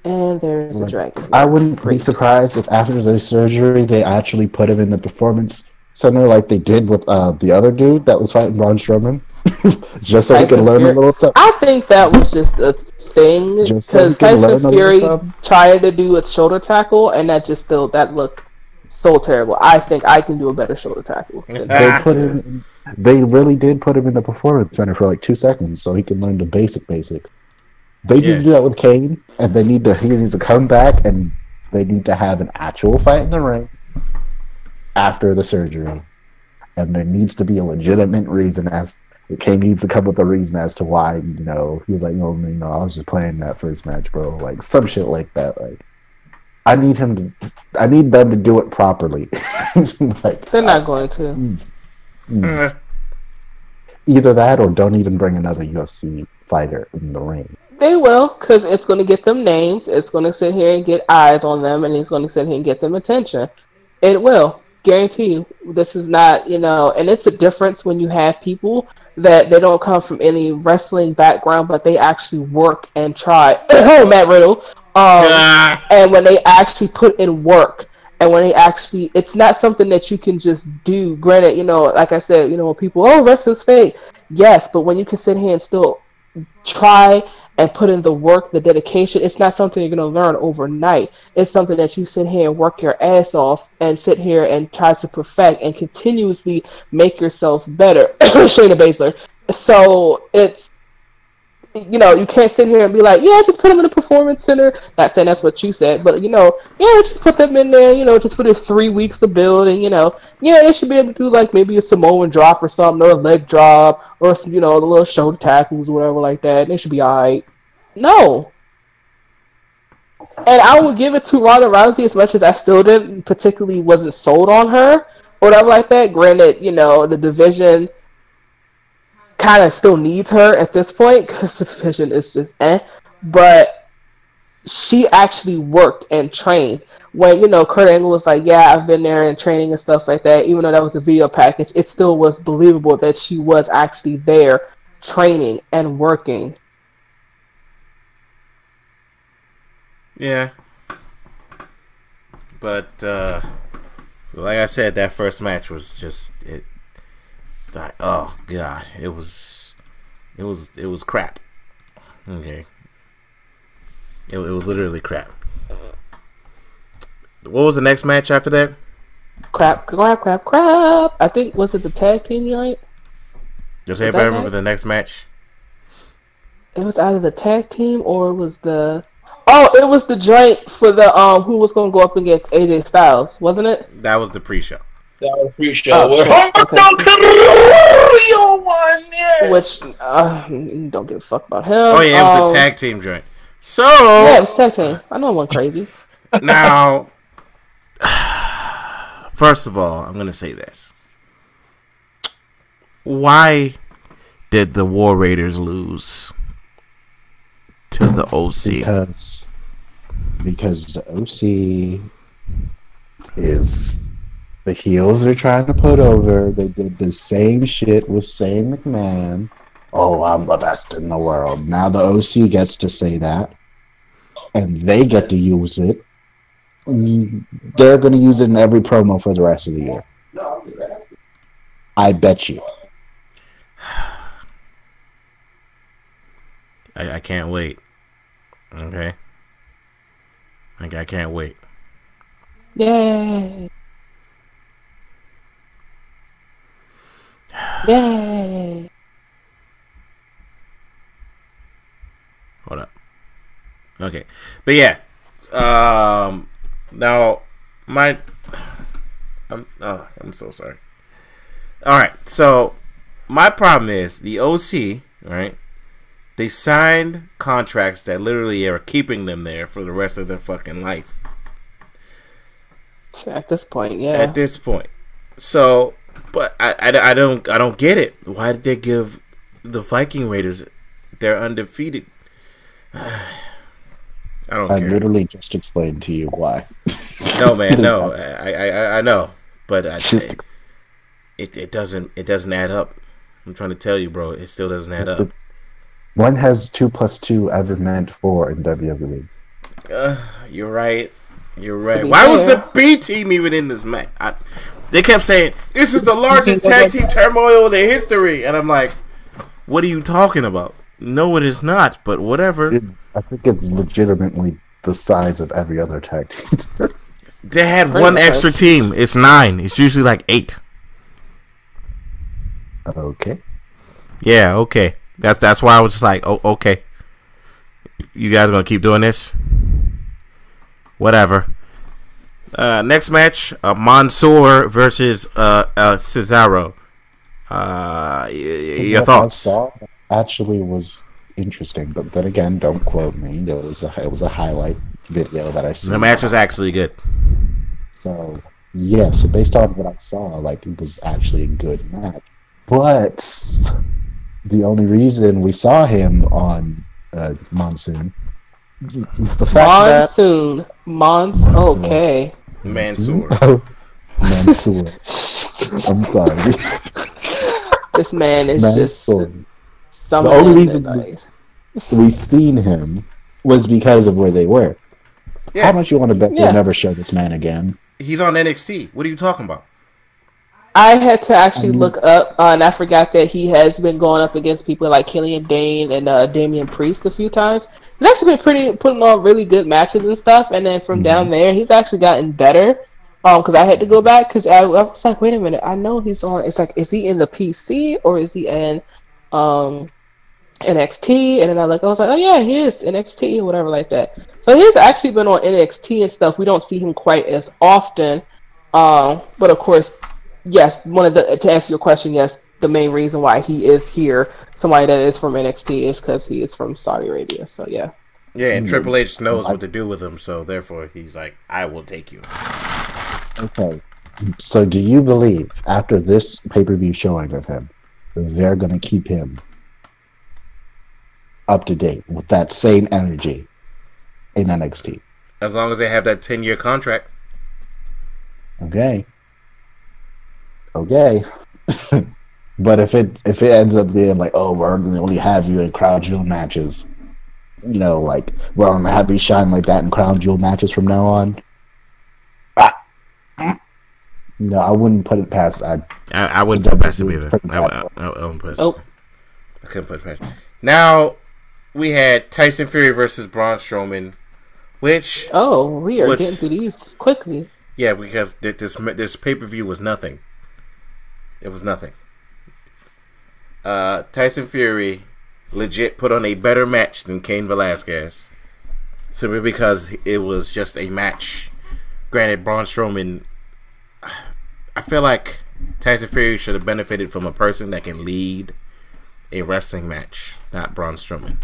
And there's a dragon. I wouldn't be surprised if after the surgery they actually put him in the performance center like they did with the other dude that was fighting Braun Strowman. Just so he could learn a little something. I think that was just a thing because Tyson Fury tried to do a shoulder tackle, and that looked so terrible. I think I can do a better shoulder tackle. They really did put him in the performance center for like 2 seconds so he can learn the basics. They need to do that with Kane, and he needs to come back, and they need to have an actual fight in the ring after the surgery. And there needs to be a legitimate reason Kane needs to come up with a reason as to why, he's like, I was just playing that first match, bro. Like, some shit like that. Like, I need them to do it properly. They're not going to. Either that or don't even bring another UFC fighter in the ring. They will, because it's going to get them names. It's going to sit here and get eyes on them, and it's going to sit here and get them attention. It will. Guarantee you. This is not, and it's a difference when you have people that they don't come from any wrestling background, but they actually work and try. Matt Riddle. And when they actually put in work, and when they actually, it's not something that you can just do. Granted, like I said, when people, wrestling's fake. Yes, but when you can sit here and still try and put in the work, the dedication, it's not something you're going to learn overnight. It's something that you sit here and work your ass off and sit here and try to perfect and continuously make yourself better. Shayna Baszler. So it's, you can't sit here and be like, yeah, just put them in the performance center. Not saying that's what you said, but just put them in there, just for this 3 weeks to build, and they should be able to do like maybe a Samoan drop or something, or a leg drop, or the little shoulder tackles or whatever like that. And they should be alright. No. And I would give it to Ronda Rousey as much as I still wasn't sold on her or whatever like that. Granted, the division kind of still needs her at this point because the division is just but she actually worked and trained. When Kurt Angle was like, yeah, I've been there and training and stuff like that, even though that was a video package, it still was believable that she was actually there training and working. Yeah, but like I said, that first match was just it. Like, oh god, it was crap. Okay, it was literally crap. What was the next match after that? Crap. I think, was it the tag team joint? Does anybody remember the next match? It was either the tag team or it was the... Oh, it was the joint for the who was going to go up against AJ Styles, wasn't it? That was the pre-show. That was pre-show. Which don't give a fuck about him. Oh yeah, it was a tag team joint. So yeah, it was tag team. I know I went crazy. Now, first of all, I'm gonna say this. Why did the War Raiders lose to the OC? Because the OC is the heels they're trying to put over. They did the same shit with Shane McMahon. Oh, I'm the best in the world. Now the OC gets to say that, and they get to use it. They're going to use it in every promo for the rest of the year. I bet you. I can't wait. Okay. I can't wait. Yay! Yay! Hold up. Okay, but yeah. Now I'm so sorry. All right, so my problem is the OC, right? They signed contracts that literally are keeping them there for the rest of their fucking life. At this point, yeah. At this point, so, but I don't get it. Why did they give the Viking Raiders? They're undefeated. I don't care. I literally just explained to you why. No, man, no. I know, but it doesn't add up. I'm trying to tell you, bro. It still doesn't add up. When has 2 + 2 ever meant 4 in WWE? You're right. You're right. Why was the B team even in this match? They kept saying this is the largest tag team turmoil in their history, and I'm like, what are you talking about? No, it is not. But whatever. I think it's legitimately the size of every other tag team. They had one extra team. It's 9. It's usually like 8. Okay. Yeah. Okay. That's why I was just like, oh, okay. You guys gonna keep doing this? Whatever. Next match, Mansoor versus Cesaro. Your thoughts? Actually was interesting, but then again, don't quote me. It was a highlight video that I saw. The match was actually good. So yeah, so based on what I saw, like it was actually a good match. But the only reason we saw him on Monsoon, the fact okay. Mansoor. Mansoor. I'm sorry. This man is Mansoor. just the only reason we've seen him was because of where they were. Yeah. How much you want to bet they'll never show this man again? He's on NXT. What are you talking about? I had to actually look up, and I forgot that he has been going up against people like Killian Dane and Damian Priest a few times. He's actually been putting on really good matches and stuff, and then from down there, he's actually gotten better. Because I had to go back, because I was like, wait a minute, I know he's on, it's like, is he in the PC, or is he in NXT? And then I was like, oh yeah, he is NXT, or whatever like that. So he's actually been on NXT and stuff. We don't see him quite as often, but of course, yes, to answer your question, yes, the main reason why he is here, somebody that is from NXT, is because he is from Saudi Arabia. So yeah. Yeah, and Triple H knows what to do with him, so therefore he's like, I will take you. Okay. So do you believe, after this pay-per-view showing of him, they're going to keep him up to date with that same energy in NXT? As long as they have that 10-year contract. Okay. But if it ends up being like, oh, we're going to only have you in Crown Jewel matches, you know, like, we're going to have you shine like that in Crown Jewel matches from now on, no, I wouldn't put it past. I wouldn't put it past him either. I wouldn't put it past. I couldn't put it past. Now we had Tyson Fury versus Braun Strowman, which we are getting through these quickly. Yeah, because this pay-per-view was nothing. It was nothing. Tyson Fury legit put on a better match than Cain Velasquez, simply because it was just a match. Granted, Braun Strowman, I feel like Tyson Fury should have benefited from a person that can lead a wrestling match, not Braun Strowman,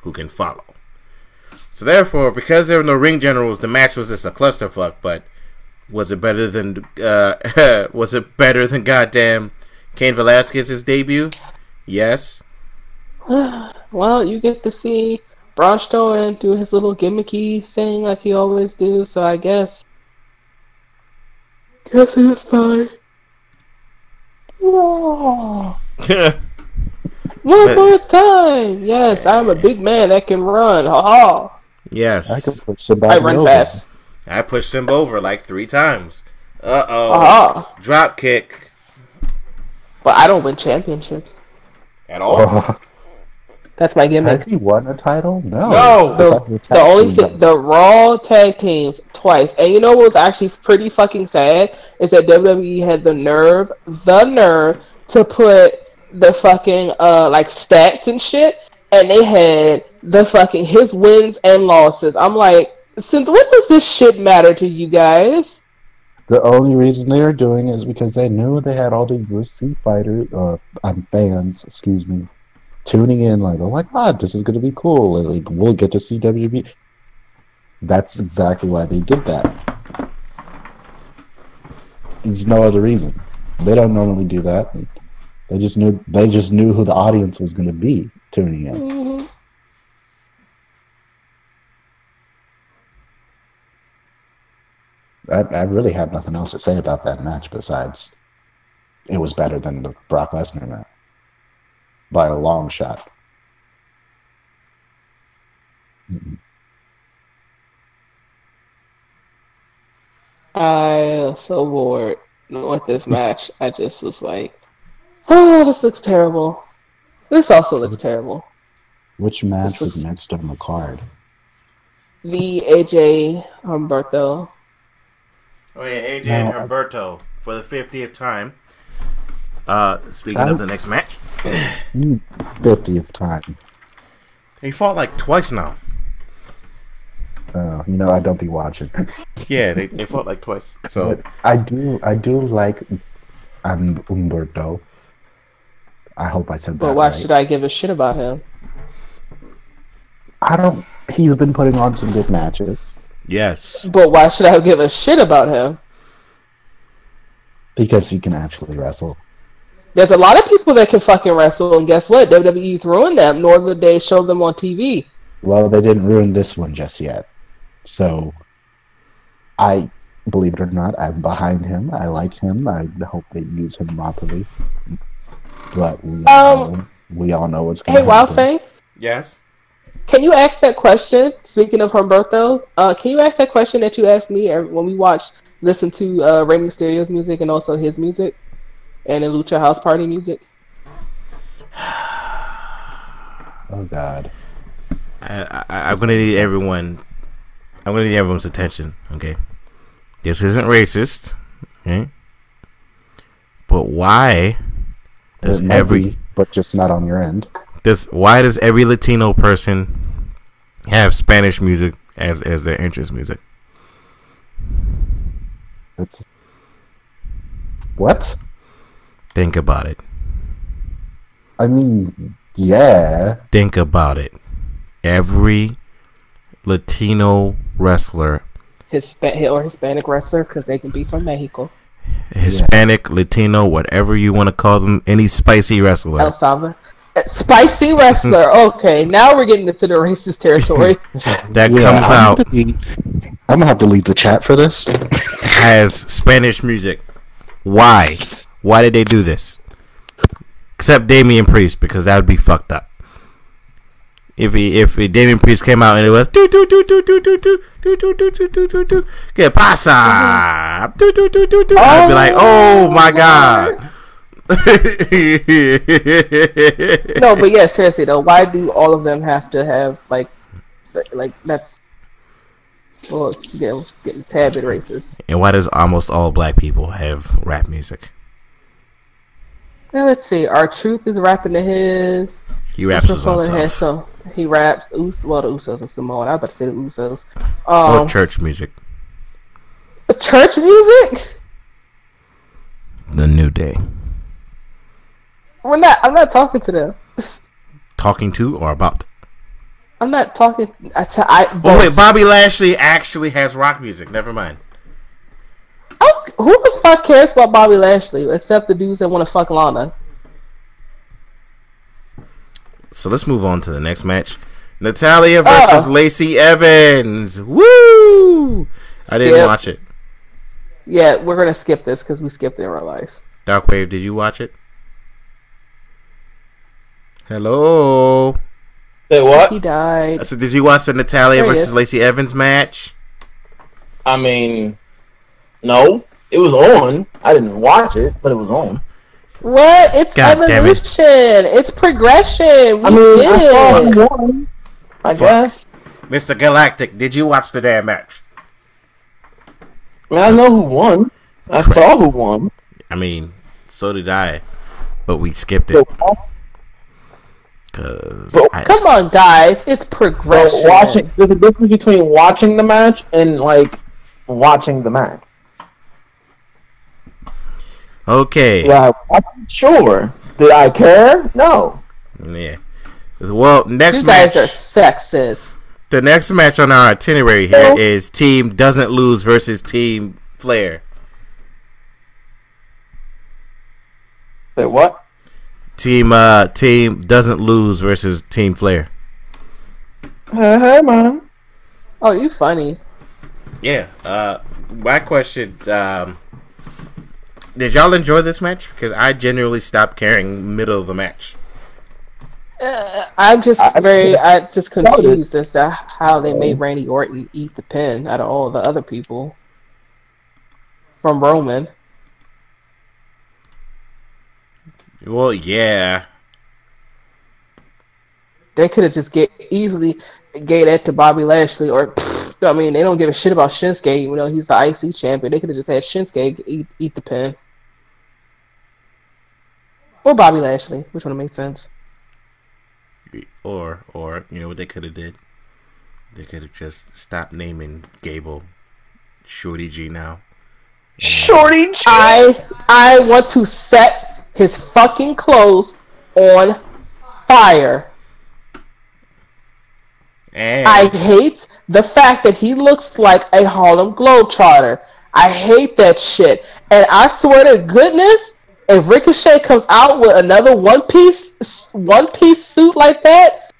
who can follow. So therefore, because there were no ring generals, the match was just a clusterfuck. But was it better than goddamn Cain Velasquez's debut? Yes. Well, you get to see Braun Strowman do his little gimmicky thing like he always do. So I guess it was fine. Oh. One more time. Yes, I'm a big man that can run. Ha ha. Yes. I can push somebody I run over. fast. I pushed him over like 3 times. Uh-oh. Drop kick. But I don't win championships. At all. That's my gimmick. Has he won a title? No. The only thing, the Raw tag teams twice. And you know what was actually pretty fucking sad is that WWE had the nerve to put the fucking like stats and shit, and they had the fucking his wins and losses. I'm like, since when does this shit matter to you guys? The only reason they were doing it is because they knew they had all the UFC fighters, fans, excuse me, tuning in like, oh my god, this is gonna be cool. And, like, we'll get to see WWE. That's exactly why they did that. There's no other reason. They don't normally do that. They just knew who the audience was gonna be tuning in. Mm-hmm. I really have nothing else to say about that match besides it was better than the Brock Lesnar match by a long shot. Mm-mm. I was so bored with this match. I just was like, oh, this looks terrible. This also looks terrible. Which match is next on the card? The AJ Humberto. Oh yeah, AJ and Humberto for the 50th time. Speaking of the next match. 50th time. They fought like twice now. I don't be watching. Yeah, they fought like twice. So but I do like Humberto. I hope I said that. But why right. should I give a shit about him? He's been putting on some good matches. yes. But why should I give a shit about him? Because he can actually wrestle. There's a lot of people that can fucking wrestle, and guess what? WWE's ruined them, nor did they show them on TV. Well, they didn't ruin this one just yet. So, I, believe it or not, I'm behind him. I like him. I hope they use him properly. But we all know what's going to happen. Hey, Wild Faith? Yes. Can you ask that question, speaking of Humberto, can you ask that question that you asked me when we listened to Rey Mysterio's music and also his music? And the Lucha House Party music? Oh, God. I'm gonna need everyone's attention. Okay, this isn't racist. Okay, but why does but just not on your end? Why does every Latino person have Spanish music as their interest music? That's what? Think about it. I mean, yeah. Think about it. Every Latino wrestler, Hispanic wrestler, because they can be from Mexico. Hispanic, Latino, whatever you want to call them, any spicy wrestler. El Salvador. Spicy wrestler. Okay, now we're getting into the racist territory. That comes out. I'm gonna have to leave the chat for this. Has Spanish music. Why? Why did they do this? Except Damian Priest, because that would be fucked up. If Damian Priest came out and it was do do do do do do do do do do do do do do que pasa do do do do do, I'd be like, oh my god. No, but yeah, seriously though, why do all of them have to have like that's getting a tad bit racist? And why does almost all black people have rap music? Now let's see. Our Truth is rapping to his. He raps his own stuff. So he raps. Well, the Usos are Samoan. I was about to say the Usos. Or church music. Church music. The New Day. I'm not talking to them. Talking to or about? I'm not talking. Oh wait, Bobby Lashley actually has rock music. Never mind. Oh, who the fuck cares about Bobby Lashley except the dudes that want to fuck Lana? So let's move on to the next match. Natalia versus Lacey Evans. Woo! I didn't watch it. Yeah, we're gonna skip this because we skipped it in real life. Darkwave, did you watch it? Hello. Say what? He died. So did you watch the Natalia versus Lacey Evans match? I mean, no. It was on. I didn't watch it, but it was on. What? It's evolution. It's progression. We did it. I guess. Mr. Galactic, did you watch the damn match? I mean, I know who won. I saw who won. I mean, so did I. But we skipped it. Come on, guys. It's progression. There's a difference between watching the match and, like, watching the match. Okay. Yeah, I'm sure. Did I care? No. Yeah. Well, next you match. You guys are sexist. The next match on our itinerary here is Team Doesn't Lose versus Team Flair. Say what? Team Doesn't Lose versus Team Flair. Hey, man. Oh, you funny. Yeah. My question, did y'all enjoy this match? Because I genuinely stopped caring middle of the match. I'm just confused as to how they made Randy Orton eat the pin out of all the other people from Roman. Well, yeah. They could have just easily gave that to Bobby Lashley, or I mean, they don't give a shit about Shinsuke, even though he's the IC champion. They could have just had Shinsuke eat the pin, or Bobby Lashley, which would have made sense. Or you know what they could have did? They could have just stopped naming Gable Shorty G now. Shorty G. I want to set his fucking clothes on fire. And I hate the fact that he looks like a Harlem Globetrotter. I hate that shit. And I swear to goodness, if Ricochet comes out with another one piece suit like that,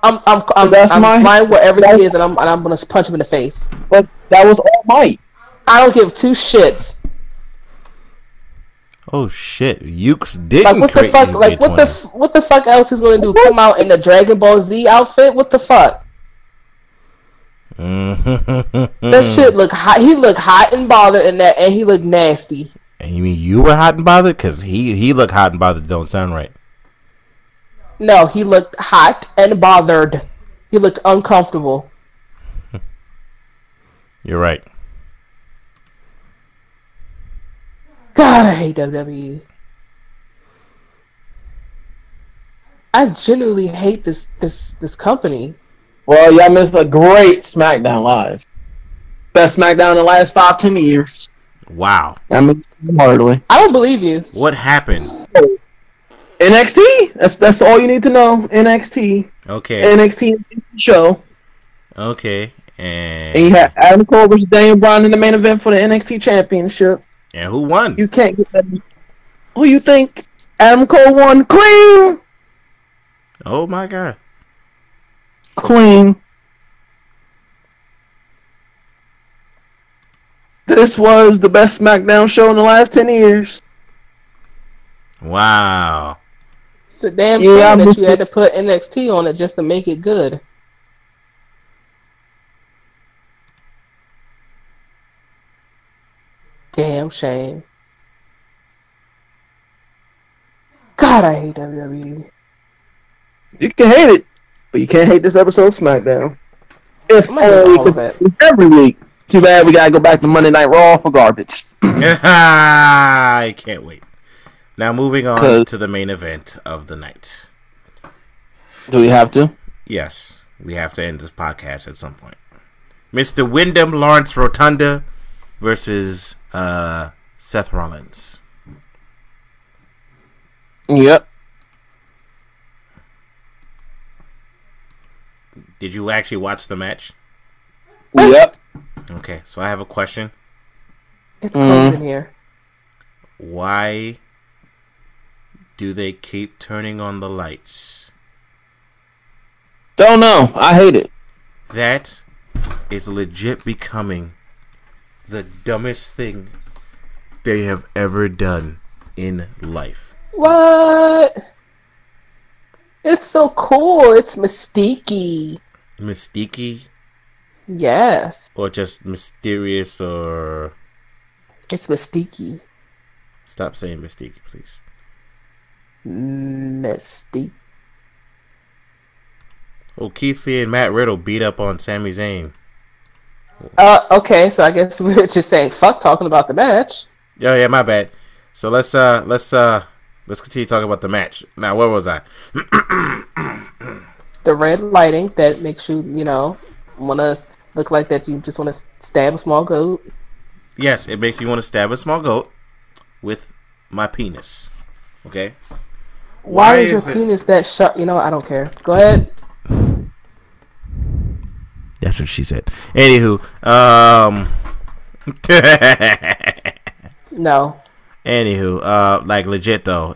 I'm flying wherever he is, and I'm gonna punch him in the face. But that was All Might. I don't give two shits. Oh shit, Ukes didn't. Like what the fuck? Like what the fuck else he's gonna do? Come out in the Dragon Ball Z outfit? What the fuck? That shit look hot. He looked hot and bothered in that, and he looked nasty. And you mean you were hot and bothered? Because he looked hot and bothered. Don't sound right. No, he looked hot and bothered. He looked uncomfortable. You're right. God, I hate WWE. I genuinely hate this company. Well, y'all missed a great SmackDown Live. Best SmackDown in the last 5-10 years. Wow. I mean, hardly. I don't believe you. What happened? NXT? That's all you need to know. NXT. Okay. NXT show. Okay. And you had Adam Cole versus Daniel Bryan in the main event for the NXT Championship. And who won? You can't get that. Who you think? Adam Cole won clean. Oh my god. Clean. This was the best SmackDown show in the last 10 years. Wow. It's a damn shame that you had to put NXT on it just to make it good. Damn shame. God, I hate WWE. You can hate it, but you can't hate this episode of SmackDown. It's every week. Too bad we gotta go back to Monday Night Raw for garbage. I can't wait. Now moving on to the main event of the night. Do we have to? Yes, we have to end this podcast at some point. Mr. Wyndham Lawrence Rotunda versus Seth Rollins. Yep. Did you actually watch the match? Yep. Okay, so I have a question. It's cold in here. Why do they keep turning on the lights? Don't know. I hate it. That is legit becoming the dumbest thing they have ever done in life. What? It's so cool. It's mystique-y. Mystique-y? Yes. Or just mysterious or... It's mystique-y. Stop saying mystique, please. Mystique. Well, Keith Lee and Matt Riddle beat up on Sami Zayn. Okay, so I guess we're just saying fuck talking about the match. Oh yeah, my bad. So let's continue talking about the match. Now, where was I? The red lighting that makes you, want to look like that you just want to stab a small goat. Yes, it makes you want to stab a small goat with my penis. Okay? Why is your penis that sharp? I don't care. Go ahead. That's what she said. Anywho, no. Anywho, like legit though,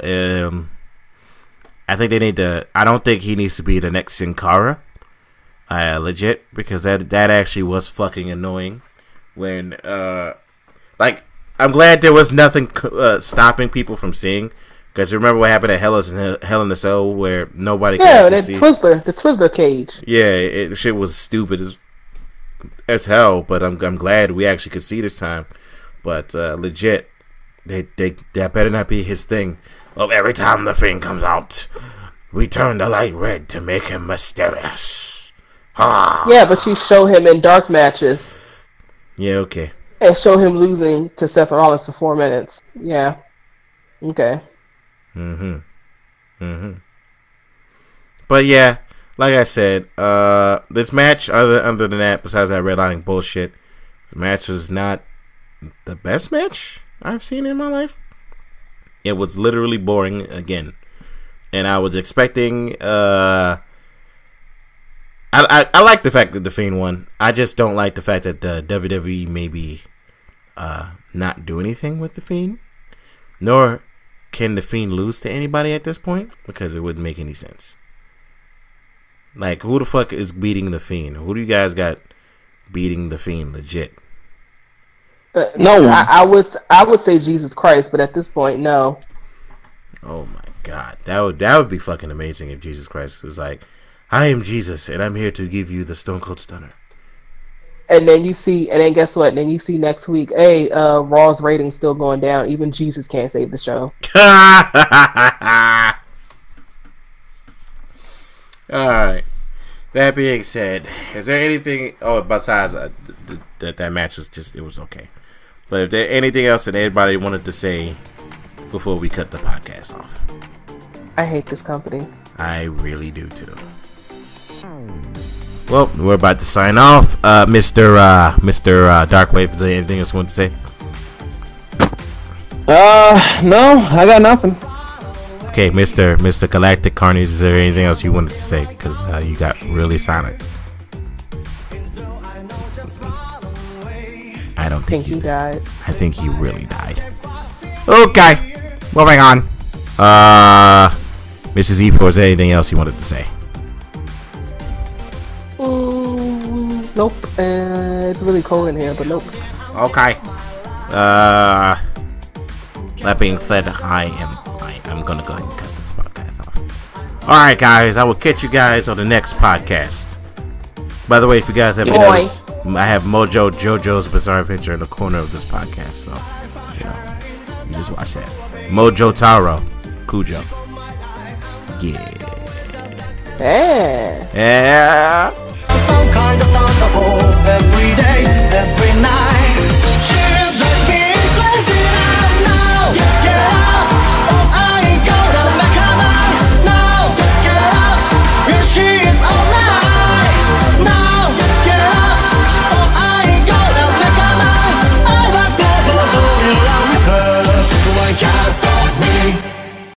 I think they need to. I don't think he needs to be the next Sin Cara. Legit, because that actually was fucking annoying. When I'm glad there was nothing stopping people from seeing. Because remember what happened at Hell in a Cell where nobody could see. The Twizzler cage. Yeah, shit was stupid as hell. But I'm glad we actually could see this time. But legit, that better not be his thing. Well, every time the Fiend comes out, we turn the light red to make him mysterious. Yeah, but you show him in dark matches. Yeah, okay. And show him losing to Seth Rollins for 4 minutes. Yeah. Okay. But yeah, like I said, this match, other than that, besides that redlining bullshit, the match was not the best match I've seen in my life. It was literally boring again, and I was expecting. I like the fact that the Fiend won. I just don't like the fact that the WWE maybe not do anything with the Fiend, nor can the Fiend lose to anybody at this point, because it wouldn't make any sense. Like, who the fuck is beating the Fiend? Who do you guys got beating the Fiend legit? No one. I would say Jesus Christ, but at this point, no. Oh my god, that would be fucking amazing if Jesus Christ was like, I am Jesus, and I'm here to give you the Stone Cold Stunner. And then guess what? Then you see next week, hey, Raw's ratings still going down. Even Jesus can't save the show. Alright. That being said, is there anything... Oh, besides that match was just... It was okay. But if there anything else that anybody wanted to say before we cut the podcast off? I hate this company. I really do too. Well, we're about to sign off. Mr. Darkwave, is there anything else you want to say? No, I got nothing. Okay, Mr. Galactic Carnage, is there anything else you wanted to say? Because you got really silent. I don't think he died. I think he really died. Okay, moving on. Mrs. E4, is there anything else you wanted to say? Nope. It's really cold in here, but nope. Okay. That being said, I'm gonna go ahead and cut this podcast off. Alright guys, I will catch you guys on the next podcast. By the way, if you guys haven't noticed, I have Mojo JoJo's Bizarre Adventure in the corner of this podcast, so you just watch that. Mojo Taro Cujo. Yeah. Yeah. Yeah. Some kind of